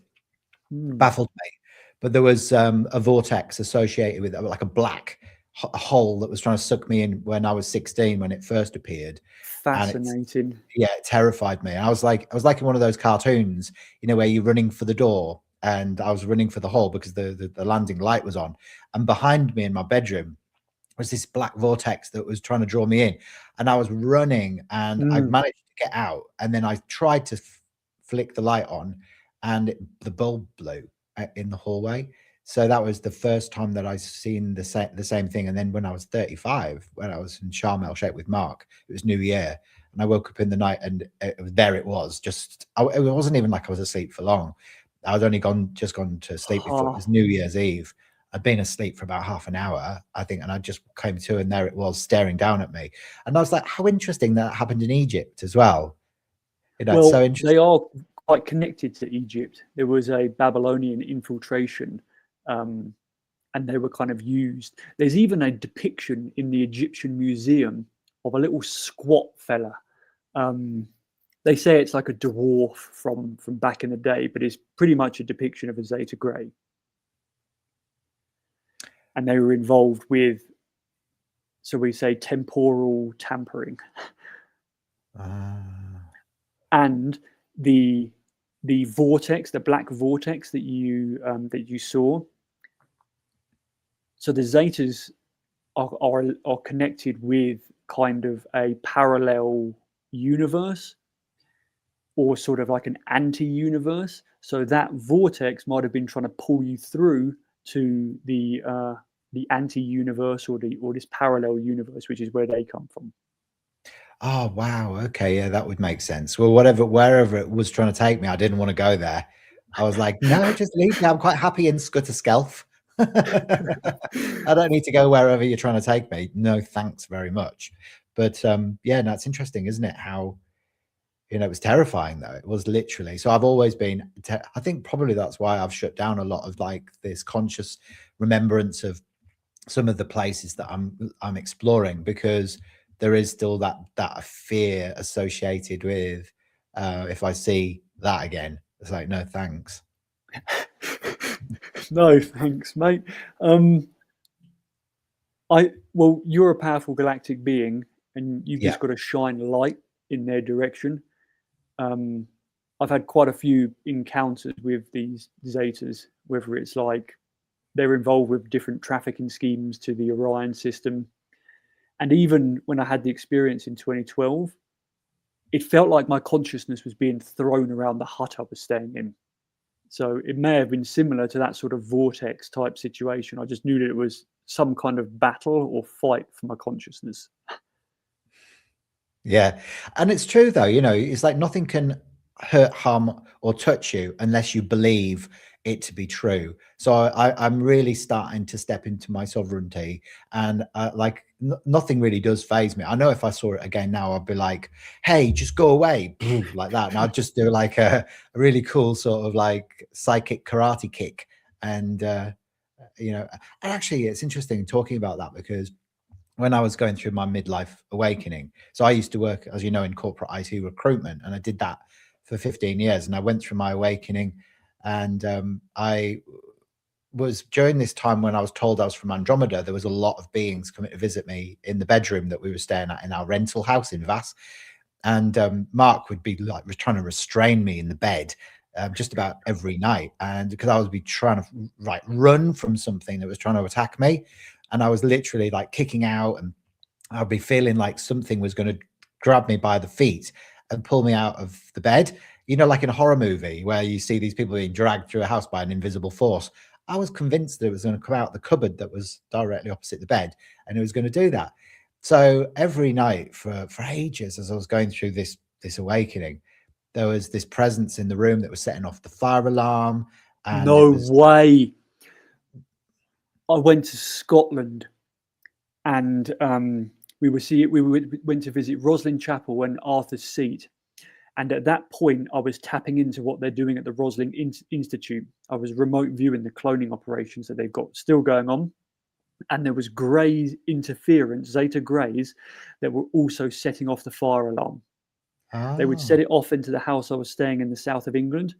Speaker 4: Baffled me. But there was a vortex associated with it, like a black hole that was trying to suck me in when I was 16 when it first appeared.
Speaker 3: Fascinating.
Speaker 4: Yeah, it terrified me. I was like in one of those cartoons, you know, where you're running for the door, and I was running for the hole because the landing light was on, and behind me in my bedroom was this black vortex that was trying to draw me in, and I was running, and I managed to get out, and then I tried to flick the light on, and the bulb blew in the hallway. So that was the first time that I seen the same thing. And then when I was 35, when I was in Sharm el Sheikh with Mark, it was New Year, and I woke up in the night, and there it was. Just it wasn't even like I was asleep for long. I was only just gone to sleep before it was New Year's Eve. I'd been asleep for about half an hour, I think, and I just came to, and there it was staring down at me. And I was like, how interesting that happened in Egypt as well. You know,
Speaker 3: well,
Speaker 4: it's so interesting.
Speaker 3: They are quite connected to Egypt. There was a Babylonian infiltration, and they were kind of used. There's even a depiction in the Egyptian Museum of a little squat fella. They say it's like a dwarf from back in the day, but it's pretty much a depiction of a Zeta Grey. And they were involved with, so we say, temporal tampering. And the vortex, the black vortex that you saw. So the Zetas are connected with kind of a parallel universe, or sort of like an anti-universe. So that vortex might have been trying to pull you through to the anti-universe or this parallel universe, which is where they come from.
Speaker 4: Oh wow, okay, yeah, that would make sense. Well, wherever it was trying to take me, I didn't want to go there. I was like, no, just leave me. I'm quite happy in Skutterskelf. I don't need to go wherever you're trying to take me. No, thanks very much. But yeah, no, it's interesting, isn't it? How, you know, it was terrifying though. It was literally. So I've always been. I think probably that's why I've shut down a lot of like this conscious remembrance of some of the places that I'm exploring, because there is still that fear associated with if I see that again, it's like, no thanks.
Speaker 3: No thanks, mate. Well, you're a powerful galactic being, and you've
Speaker 4: Yeah.
Speaker 3: just got to shine light in their direction. I've had quite a few encounters with these Zetas, whether it's like they're involved with different trafficking schemes to the Orion system. And even when I had the experience in 2012, it felt like my consciousness was being thrown around the hut I was staying in. So it may have been similar to that sort of vortex type situation. I just knew that it was some kind of battle or fight for my consciousness.
Speaker 4: Yeah. And it's true though, you know, it's like nothing can hurt, harm, or touch you unless you believe it to be true. So I'm really starting to step into my sovereignty, and like nothing really does phase me. I know if I saw it again now, I'd be like, hey, just go away, like that. And I'd just do like a really cool sort of like psychic karate kick. And, you know, and actually it's interesting talking about that, because when I was going through my midlife awakening, so I used to work, as you know, in corporate IT recruitment, and I did that for 15 years. And I went through my awakening, and I was during this time when I was told I was from Andromeda, there was a lot of beings coming to visit me in the bedroom that we were staying at in our rental house in Vass. And Mark would be like trying to restrain me in the bed just about every night. And because I would be trying to run from something that was trying to attack me. And I was literally like kicking out, and I'd be feeling like something was going to grab me by the feet and pull me out of the bed. You know, like in a horror movie where you see these people being dragged through a house by an invisible force. I was convinced that it was going to come out the cupboard that was directly opposite the bed, and it was going to do that. So every night for ages, as I was going through this awakening, there was this presence in the room that was setting off the fire alarm. And
Speaker 3: No way. I went to Scotland, and we went to visit Roslin Chapel and Arthur's Seat. And at that point, I was tapping into what they're doing at the Roslin Institute. I was remote viewing the cloning operations that they've got still going on. And there was grey interference, Zeta Greys, that were also setting off the fire alarm. They would set it off into the house I was staying in the south of England.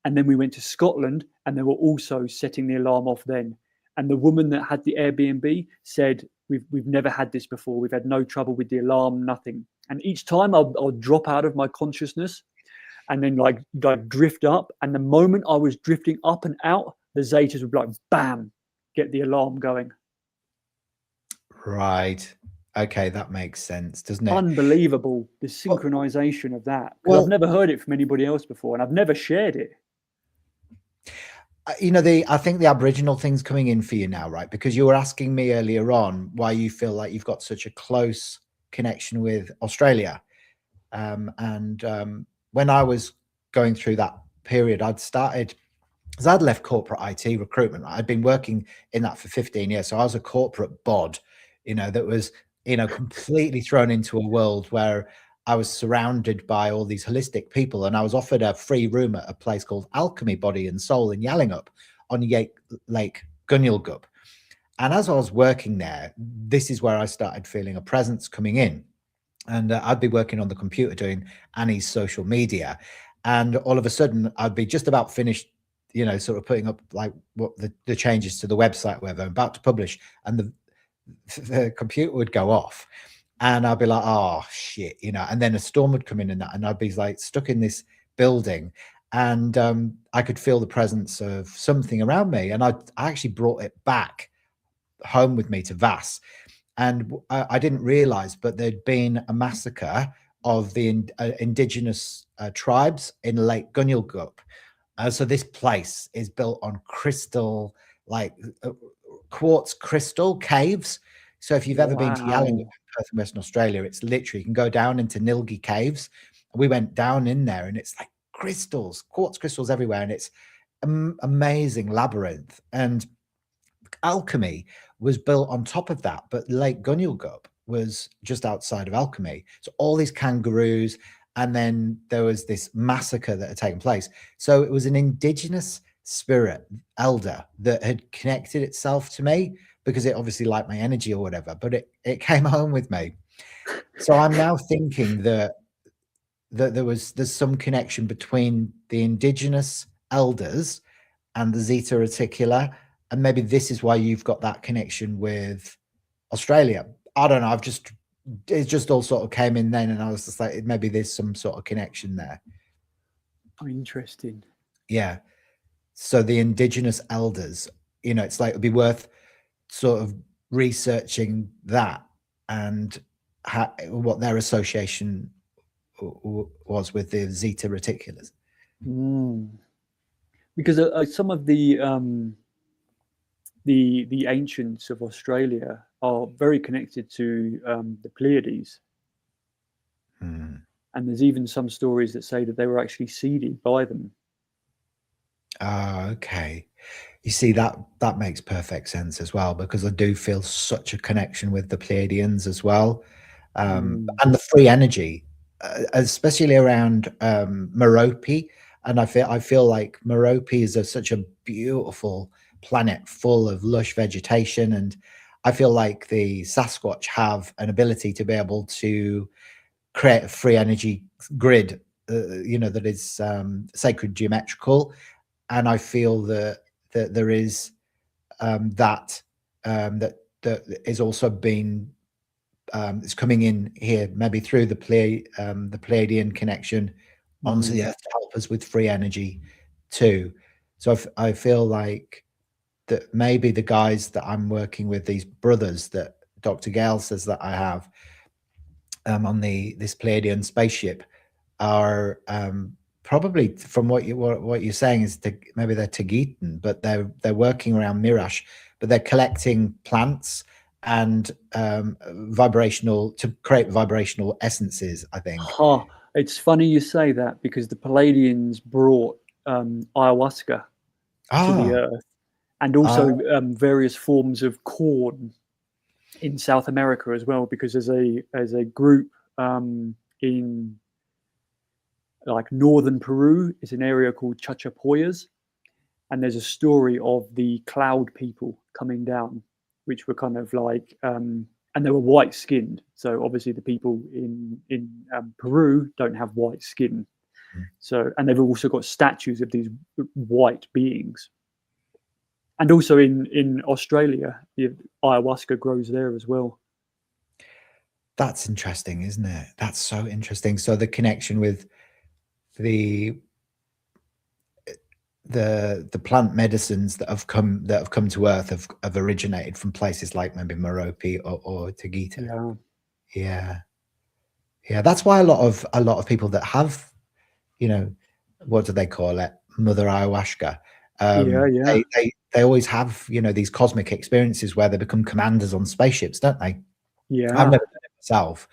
Speaker 3: And then we went to Scotland, and they were also setting the alarm off then. And the woman that had the Airbnb said, we've never had this before. We've had no trouble with the alarm, nothing. And each time I'll drop out of my consciousness and then like drift up. And the moment I was drifting up and out, the Zetas would be like, bam, get the alarm going.
Speaker 4: Right. Okay, that makes sense, doesn't it?
Speaker 3: Unbelievable, the synchronization of that. Because I've never heard it from anybody else before, and I've never shared it.
Speaker 4: You know, I think the Aboriginal thing's coming in for you now, right? Because you were asking me earlier on why you feel like you've got such a close connection with Australia. When I was going through that period, I'd started, because I'd left corporate IT recruitment. I'd been working in that for 15 years. So I was a corporate bod, you know, that was, you know, completely thrown into a world where I was surrounded by all these holistic people, and I was offered a free room at a place called Alchemy Body and Soul in Yallingup on Lake Gunyalgup. And as I was working there, this is where I started feeling a presence coming in. And I'd be working on the computer doing Annie's social media. And all of a sudden, I'd be just about finished, you know, sort of putting up like what the changes to the website, where I'm about to publish, and the computer would go off. And I'd be like, oh shit, you know, and then a storm would come in and I'd be like stuck in this building, and I could feel the presence of something around me. And I actually brought it back home with me to Vass. And I didn't realize, but there'd been a massacre of the indigenous tribes in Lake Gunyalgup. So this place is built on crystal, like quartz crystal caves. So if you've ever been to Yallingup, Perth in Western Australia, it's literally, you can go down into Nilgi caves. We went down in there, and it's like crystals, quartz crystals everywhere, and it's amazing labyrinth. And Alchemy was built on top of that, but Lake Gunyalgup was just outside of Alchemy. So all these kangaroos, and then there was this massacre that had taken place. So it was an indigenous spirit elder that had connected itself to me, because it obviously liked my energy or whatever, but it came home with me. So I'm now thinking that there's some connection between the indigenous elders and the Zeta Reticula, and maybe this is why you've got that connection with Australia. I don't know. I've just it just all sort of came in then, and I was just like, maybe there's some sort of connection there.
Speaker 3: Oh, interesting.
Speaker 4: Yeah. So the indigenous elders, you know, it's like it'd be worth sort of researching that and what their association was with the Zeta Reticulars.
Speaker 3: Because some of the ancients of Australia are very connected to the Pleiades. And there's even some stories that say that they were actually seeded by them.
Speaker 4: Okay. You see, that makes perfect sense as well, because I do feel such a connection with the Pleiadians as well. And the free energy, especially around Merope. And I feel like Merope is such a beautiful planet full of lush vegetation. And I feel like the Sasquatch have an ability to be able to create a free energy grid, you know, that is sacred geometrical. And I feel that there is that is also being it's coming in here, maybe through the Pleiadian connection onto the Earth to help us with free energy too. So I feel like that maybe the guys that I'm working with, these brothers that Dr. Gale says that I have on this Pleiadian spaceship, are probably, from what you're saying, is maybe they're Tagitan, but they're working around Mirash, but they're collecting plants and to create vibrational essences, I think.
Speaker 3: It's funny you say that, because the Palladians brought ayahuasca to the Earth, and also various forms of corn in South America as well, because as a group in like northern Peru is an area called Chachapoyas, and there's a story of the cloud people coming down, which were kind of like and they were white skinned. So obviously the people in Peru don't have white skin. So, and they've also got statues of these white beings. And also in Australia, ayahuasca grows there as well.
Speaker 4: That's interesting, isn't it? That's so interesting. So the connection with the plant medicines that have come to Earth have originated from places like maybe Merope or Tagita. Yeah. That's why a lot of people that have, you know, what do they call it, Mother Ayahuasca, they always have, you know, these cosmic experiences where they become commanders on spaceships, don't they?
Speaker 3: Yeah,
Speaker 4: I've never done it myself,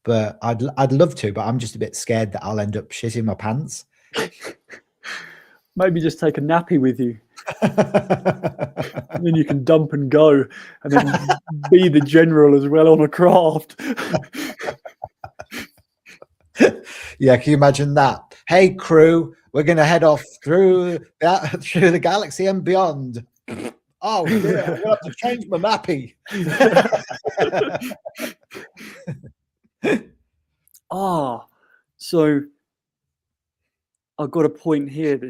Speaker 4: but I'd love to, but I'm just a bit scared that I'll end up shitting my pants.
Speaker 3: Maybe just take a nappy with you. And then you can dump and go, and then be the general as well on a craft.
Speaker 4: Yeah, can you imagine that? Hey, crew, we're going to head off through the galaxy and beyond. Oh, dear, I'm going to have to change my nappy.
Speaker 3: So I've got a point here.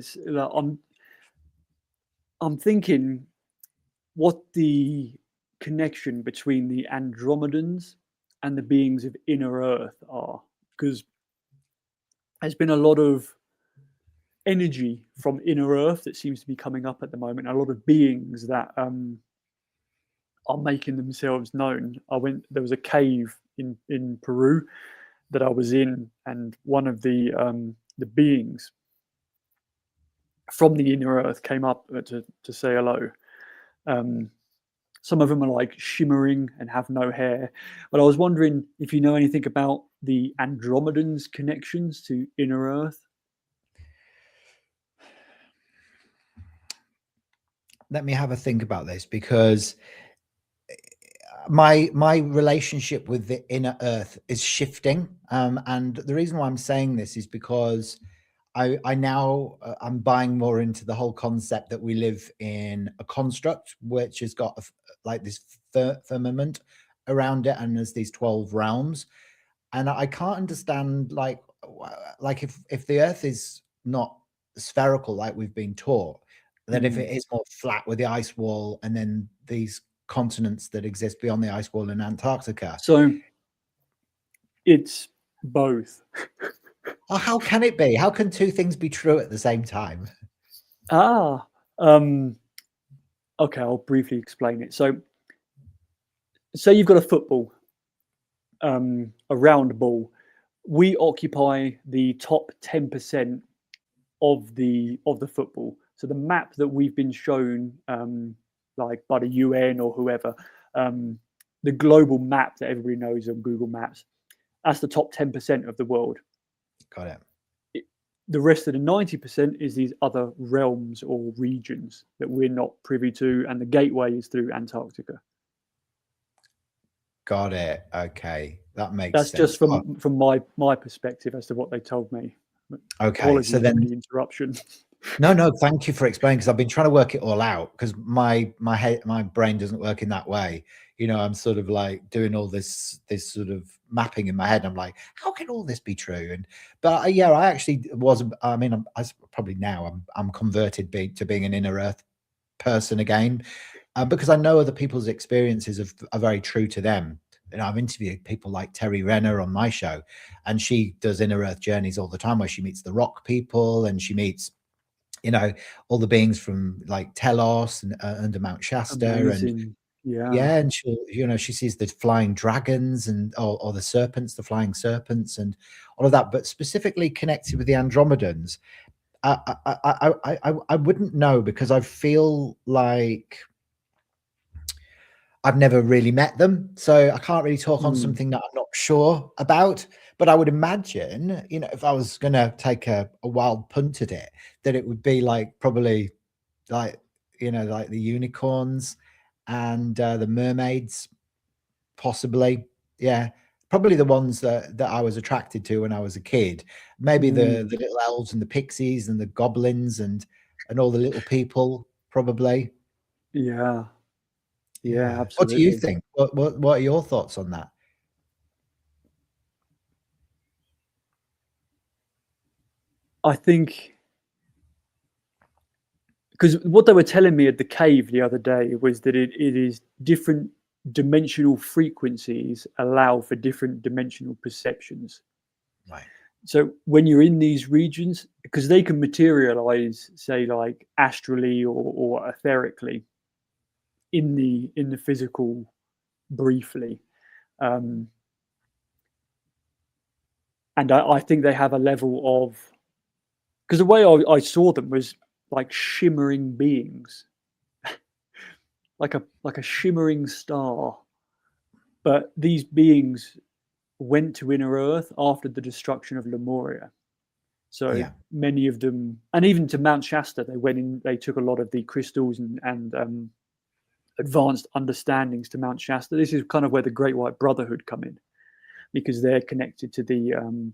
Speaker 3: I'm thinking what the connection between the Andromedans and the beings of inner Earth are, because there's been a lot of energy from inner Earth that seems to be coming up at the moment. A lot of beings that are making themselves known. There was a cave in Peru that I was in, and one of the beings from the inner Earth came up to say hello. Some of them are like shimmering and have no hair, but I was wondering if you know anything about the Andromedans' connections to inner Earth.
Speaker 4: Let me have a think about this, because my relationship with the inner Earth is shifting, and the reason why I'm saying this is because I'm buying more into the whole concept that we live in a construct which has got like this firmament around it, and there's these 12 realms, and I can't understand like if the Earth is not spherical like we've been taught, that if it is more flat with the ice wall and then these continents that exist beyond the ice wall in Antarctica.
Speaker 3: So It's both.
Speaker 4: Oh, how can it be? How can two things be true at the same time?
Speaker 3: Okay, I'll briefly explain it. So, say you've got a football, a round ball. We occupy the top 10% of the football. So the map that we've been shown, like by the UN or whoever, the global map that everybody knows on Google Maps, that's the top 10% of the world.
Speaker 4: Got it.
Speaker 3: The rest of the 90% is these other realms or regions that we're not privy to, and the gateway is through Antarctica.
Speaker 4: Got it. Okay, that makes
Speaker 3: That's
Speaker 4: sense.
Speaker 3: just from my perspective as to what they told me.
Speaker 4: Okay,
Speaker 3: Apologies
Speaker 4: so then
Speaker 3: for the interruption.
Speaker 4: no, thank you for explaining, because I've been trying to work it all out, because my brain doesn't work in that way. You know, I'm sort of like doing all this sort of mapping in my head. I'm like, how can all this be true? But yeah, I actually was. I mean, probably now I'm converted to being an inner Earth person again, because I know other people's experiences are very true to them. And I've interviewed people like Terry Renner on my show, and she does inner Earth journeys all the time, where she meets the rock people, and she meets, you know, all the beings from like Telos and under Mount Shasta.
Speaker 3: Amazing.
Speaker 4: And
Speaker 3: Yeah,
Speaker 4: and she sees the flying dragons and or the serpents, the flying serpents, and all of that. But specifically connected with the Andromedans, I wouldn't know, because I feel like I've never really met them, so I can't really talk on something that I'm not sure about. But I would imagine, you know, if I was going to take a wild punt at it, that it would be like probably like, you know, like the unicorns and the mermaids, possibly. Yeah, probably the ones that I was attracted to when I was a kid. Maybe the little elves and the pixies and the goblins and all the little people, probably.
Speaker 3: yeah,
Speaker 4: Yeah.
Speaker 3: absolutely.
Speaker 4: What do you think? What are your thoughts on that?
Speaker 3: I think, because what they were telling me at the cave the other day was that it is different dimensional frequencies allow for different dimensional perceptions.
Speaker 4: Right.
Speaker 3: So when you're in these regions, because they can materialize, say, like astrally or etherically in the physical briefly, and I think they have a level of, because the way I saw them was like shimmering beings, like a shimmering star. But these beings went to inner Earth after the destruction of Lemuria. So
Speaker 4: Yeah.
Speaker 3: many of them, and even to Mount Shasta, they went in. They took a lot of the crystals and advanced understandings to Mount Shasta. This is kind of where the Great White Brotherhood come in, because they're connected to the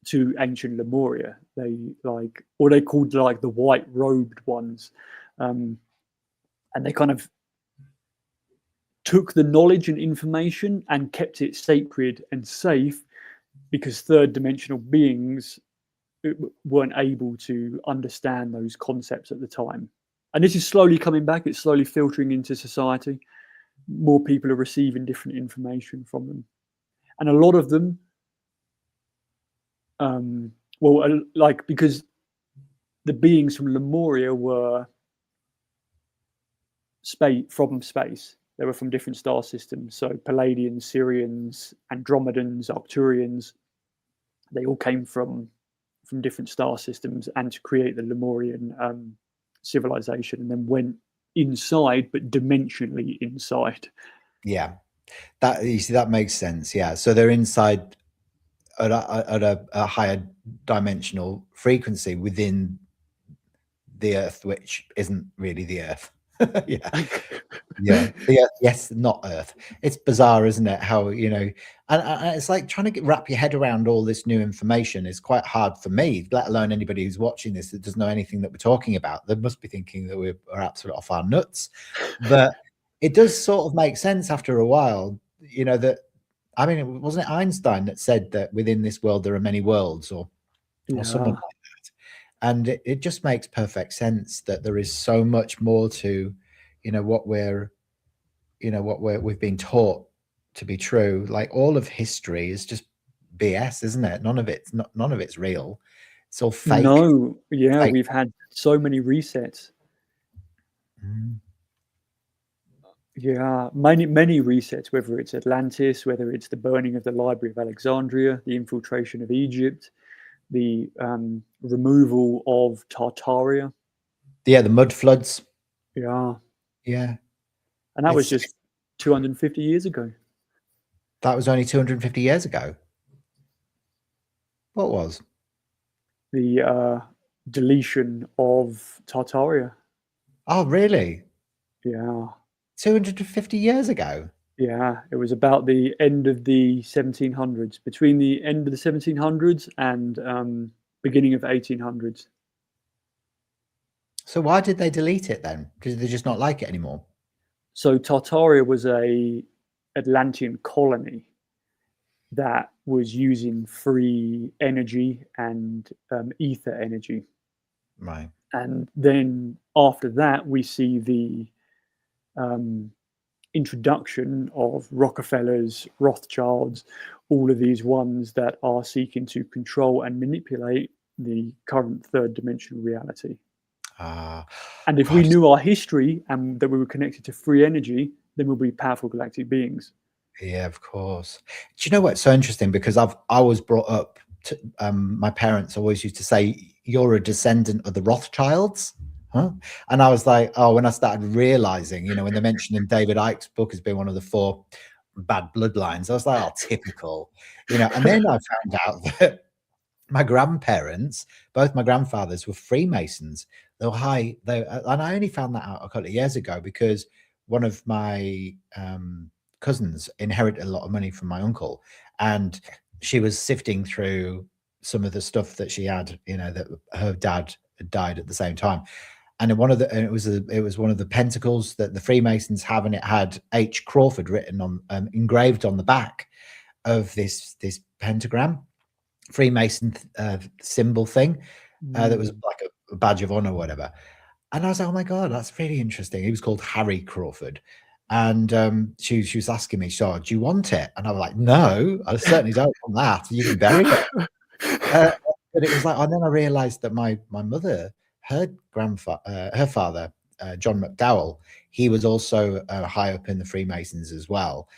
Speaker 3: to ancient Lemuria. They they called like the white robed ones, and they kind of took the knowledge and information and kept it sacred and safe, because third dimensional beings weren't able to understand those concepts at the time. And this is slowly coming back. It's slowly filtering into society. More people are receiving different information from them, and a lot of them, because the beings from Lemuria were from space. They were from different star systems. So Palladians, Sirians, Andromedans, Arcturians, they all came from different star systems, and to create the Lemurian civilization, and then went inside, but dimensionally inside.
Speaker 4: Yeah, that, you see, that makes sense. Yeah, so they're inside at a higher dimensional frequency within the Earth, which isn't really the Earth. Yeah, the Earth, yes, not Earth. It's bizarre, isn't it? How, you know, and it's like trying to wrap your head around all this new information is quite hard for me, let alone anybody who's watching this that doesn't know anything that we're talking about. They must be thinking that we're absolutely off our nuts. But it does sort of make sense after a while, you know, that, I mean, wasn't it Einstein that said that within this world there are many worlds, or someone like that? And it just makes perfect sense that there is so much more to, you know, what we've been taught to be true. Like all of history is just BS, isn't it? None of it's real. It's all fake.
Speaker 3: No, yeah,
Speaker 4: Fake.
Speaker 3: we've had so many resets.
Speaker 4: Mm.
Speaker 3: Yeah, many resets, whether it's Atlantis, whether it's the burning of the Library of Alexandria, the infiltration of Egypt, the removal of Tartaria.
Speaker 4: Yeah, the mud floods.
Speaker 3: Yeah,
Speaker 4: Yeah,
Speaker 3: and that was
Speaker 4: it's
Speaker 3: just 250 years ago.
Speaker 4: that was only 250 years ago. What was?
Speaker 3: The deletion of Tartaria.
Speaker 4: Oh, really?
Speaker 3: Yeah,
Speaker 4: 250 years ago?
Speaker 3: yeah, it was about the end of the 1700s, between the end of the 1700s and beginning of 1800s.
Speaker 4: So why did they delete it then? Because they just not like it anymore.
Speaker 3: So Tartaria was a Atlantean colony that was using free energy and ether energy.
Speaker 4: Right.
Speaker 3: And then after that, we see the introduction of Rockefellers, Rothschilds, all of these ones that are seeking to control and manipulate the current third dimensional reality. And if we
Speaker 4: Gosh.
Speaker 3: knew our history and that we were connected to free energy, then we'll be powerful galactic beings.
Speaker 4: Yeah, of course. Do you know what's so interesting? Because I was brought up to, my parents always used to say, "You're a descendant of the Rothschilds." Huh? And I was like, oh, when I started realizing, you know, when they mentioned in David Icke's book as being one of the 4 bad bloodlines, I was like, oh, typical, you know. And then I found out that my grandparents, both my grandfathers, were Freemasons. They were high. And I only found that out a couple of years ago because one of my cousins inherited a lot of money from my uncle, and she was sifting through some of the stuff that she had, you know, that her dad had died at the same time. And it was one of the pentacles that the Freemasons have, and it had H. Crawford written on, engraved on the back of this pentagram, Freemason symbol thing, that was like a badge of honor or whatever. And I was like, oh my god, that's really interesting. He was called Harry Crawford, and she was asking me, "So, do you want it?" And I was like, "No, I certainly don't want that. You can bury it." But it was like, and then I realized that my mother, her father, John McDowell, he was also high up in the Freemasons as well.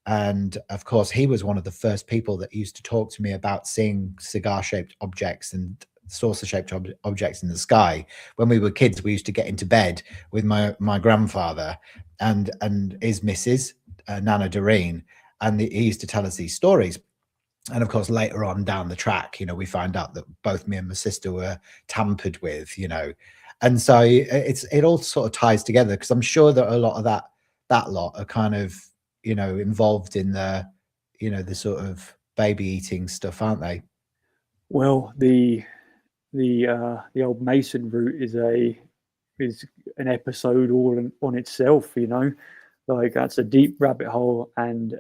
Speaker 4: And of course, he was one of the first people that used to talk to me about seeing cigar-shaped objects and saucer-shaped objects in the sky. When we were kids, we used to get into bed with my grandfather and his missus, Nana Doreen, and he used to tell us these stories. And of course, later on down the track, you know, we find out that both me and my sister were tampered with, you know. And so it all sort of ties together, because I'm sure that a lot of that lot are kind of, you know, involved in the, you know, the sort of baby eating stuff, aren't they?
Speaker 3: Well, the old Mason route is an episode all on itself, you know. Like, that's a deep rabbit hole, and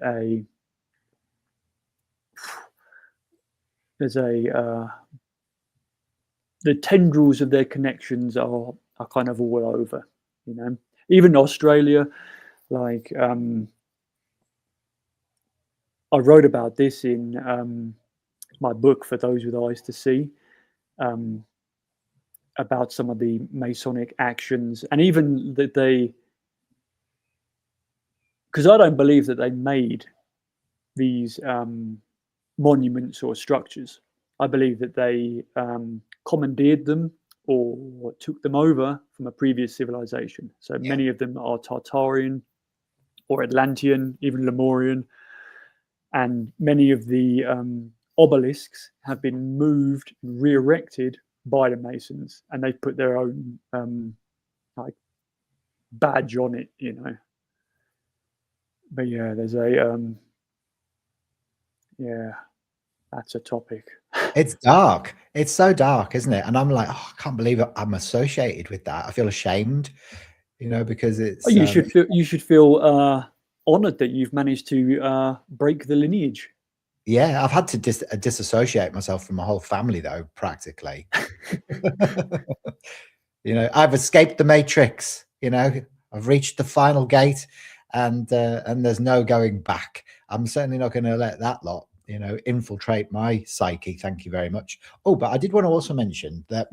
Speaker 3: the tendrils of their connections are kind of all over, you know. Even Australia, like, I wrote about this in my book, For Those with Eyes to See, about some of the Masonic actions, and even that because I don't believe that they made these monuments or structures. I believe that they commandeered them or took them over from a previous civilization. So many of them are Tartarian or Atlantean, even Lemurian, and many of the obelisks have been moved and re-erected by the Masons, and they put their own like badge on it, you know. But yeah, there's that's a topic.
Speaker 4: It's dark. It's so dark, isn't it? And I'm like, oh, I can't believe I'm associated with that. I feel ashamed, you know, because it's.
Speaker 3: You should feel honored that you've managed to break the lineage.
Speaker 4: Yeah, I've had to disassociate myself from my whole family, though, practically. You know, I've escaped the matrix. You know, I've reached the final gate, and there's no going back. I'm certainly not going to let that lot, you know, infiltrate my psyche. Thank you very much. Oh, but I did want to also mention that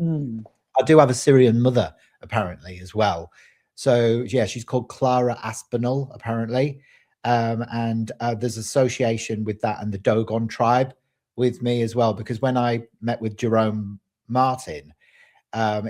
Speaker 4: I do have a Syrian mother, apparently, as well. So, yeah, she's called Clara Aspinall, apparently. And there's association with that and the Dogon tribe with me as well, because when I met with Jerome Martin,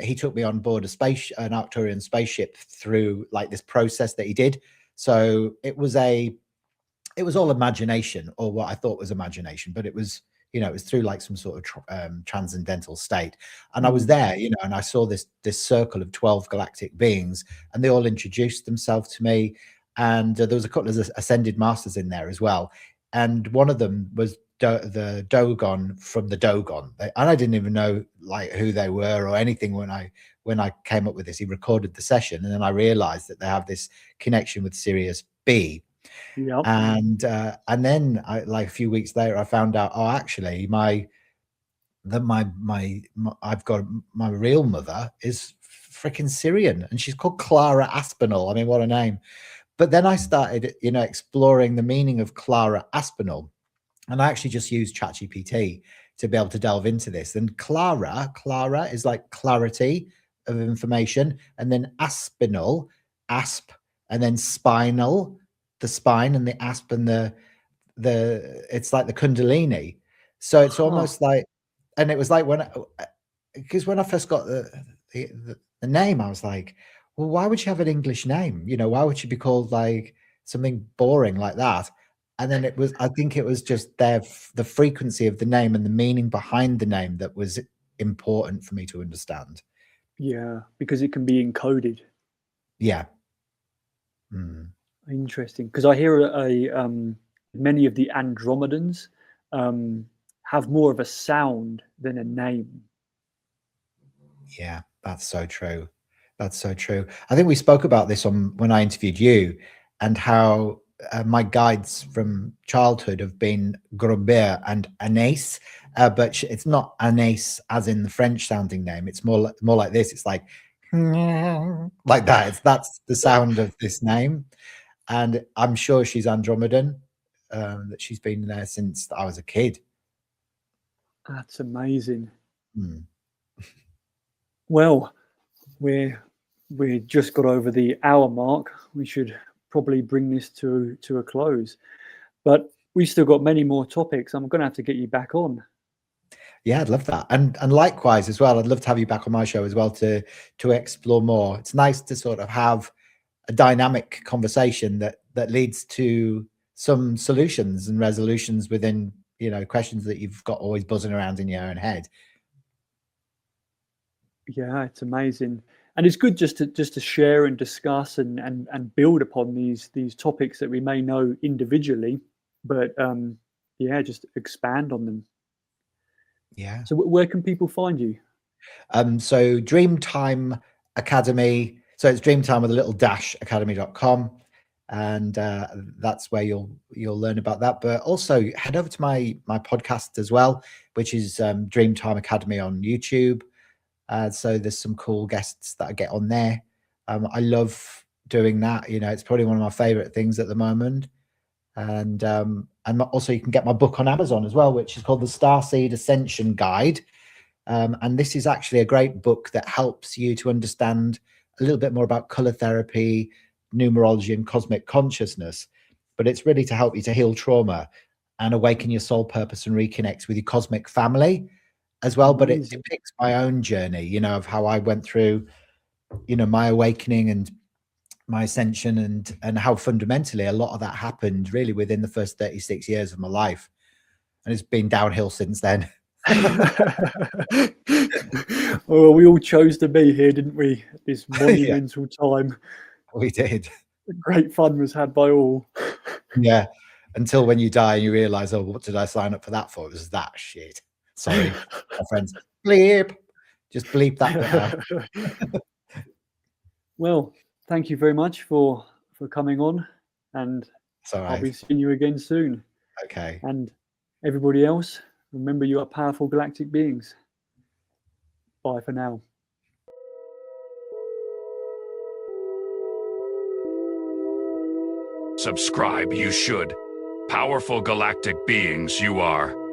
Speaker 4: he took me on board an Arcturian spaceship through like this process that he did. So it was all imagination, or what I thought was imagination, but it was, you know, it was through like some sort of transcendental state. And I was there, you know, and I saw this circle of 12 galactic beings, and they all introduced themselves to me. And there was a couple of ascended masters in there as well. And one of them was the Dogon from the Dogon. And I didn't even know like who they were or anything when I came up with this. He recorded the session, and then I realized that they have this connection with Sirius B.
Speaker 3: Yep.
Speaker 4: And then like a few weeks later, I found out, oh, actually, I've got my real mother is freaking Syrian, and she's called Clara Aspinall. I mean, what a name! But then I started, you know, exploring the meaning of Clara Aspinall, and I actually just used ChatGPT to be able to delve into this. And Clara is like clarity of information, and then Aspinall, asp, and then spinal, the spine, and the asp, and the it's like the Kundalini. So it's almost like, and it was like because when I first got the name, I was like, well, why would you have an English name? You know, why would you be called like something boring like that? And then I think it was just the frequency of the name and the meaning behind the name that was important for me to understand.
Speaker 3: Yeah, because it can be encoded.
Speaker 4: Yeah.
Speaker 3: Interesting, because I hear many of the Andromedans have more of a sound than a name.
Speaker 4: Yeah, that's so true. That's so true. I think we spoke about this when I interviewed you, and how my guides from childhood have been Grobert and Anais, but it's not Anais as in the French sounding name. It's more like this. It's like that. That's the sound of this name. And I'm sure she's Andromedan, that she's been there since I was a kid.
Speaker 3: That's amazing. Well, we're just got over the hour mark. We should probably bring this to a close, but we've still got many more topics. I'm going to have to get you back on.
Speaker 4: Yeah, I'd love that, and likewise as well. I'd love to have you back on my show as well to explore more. It's nice to sort of have a dynamic conversation that leads to some solutions and resolutions within, you know, questions that you've got always buzzing around in your own head.
Speaker 3: Yeah, it's amazing, and it's good just to share and discuss and build upon these topics that we may know individually, but yeah, just expand on them.
Speaker 4: Yeah.
Speaker 3: So where can people find you?
Speaker 4: So Dreemtime Academy. So it's Dreemtime with a little dash academy.com. And that's where you'll learn about that. But also head over to my podcast as well, which is Dreemtime Academy on YouTube. So there's some cool guests that I get on there. I love doing that. You know, it's probably one of my favorite things at the moment. And also you can get my book on Amazon as well, which is called the Starseed Ascension Guide. And this is actually a great book that helps you to understand a little bit more about color therapy, numerology, and cosmic consciousness. But it's really to help you to heal trauma and awaken your soul purpose and reconnect with your cosmic family as well. But it depicts my own journey, you know, of how I went through, you know, my awakening and my ascension, and how fundamentally a lot of that happened really within the first 36 years of my life. And it's been downhill since then.
Speaker 3: Well, we all chose to be here, didn't we? This monumental time.
Speaker 4: We did.
Speaker 3: Great fun was had by all.
Speaker 4: Yeah. Until when you die and you realize, oh, what did I sign up for that for? It was that shit. Sorry, my friends. Bleep. Just bleep that bit out.
Speaker 3: Well, thank you very much for coming on, and I'll be seeing you again soon.
Speaker 4: Okay.
Speaker 3: And everybody else, remember, you are powerful galactic beings. Bye for now.
Speaker 2: Subscribe, you should.
Speaker 1: Powerful galactic beings you are.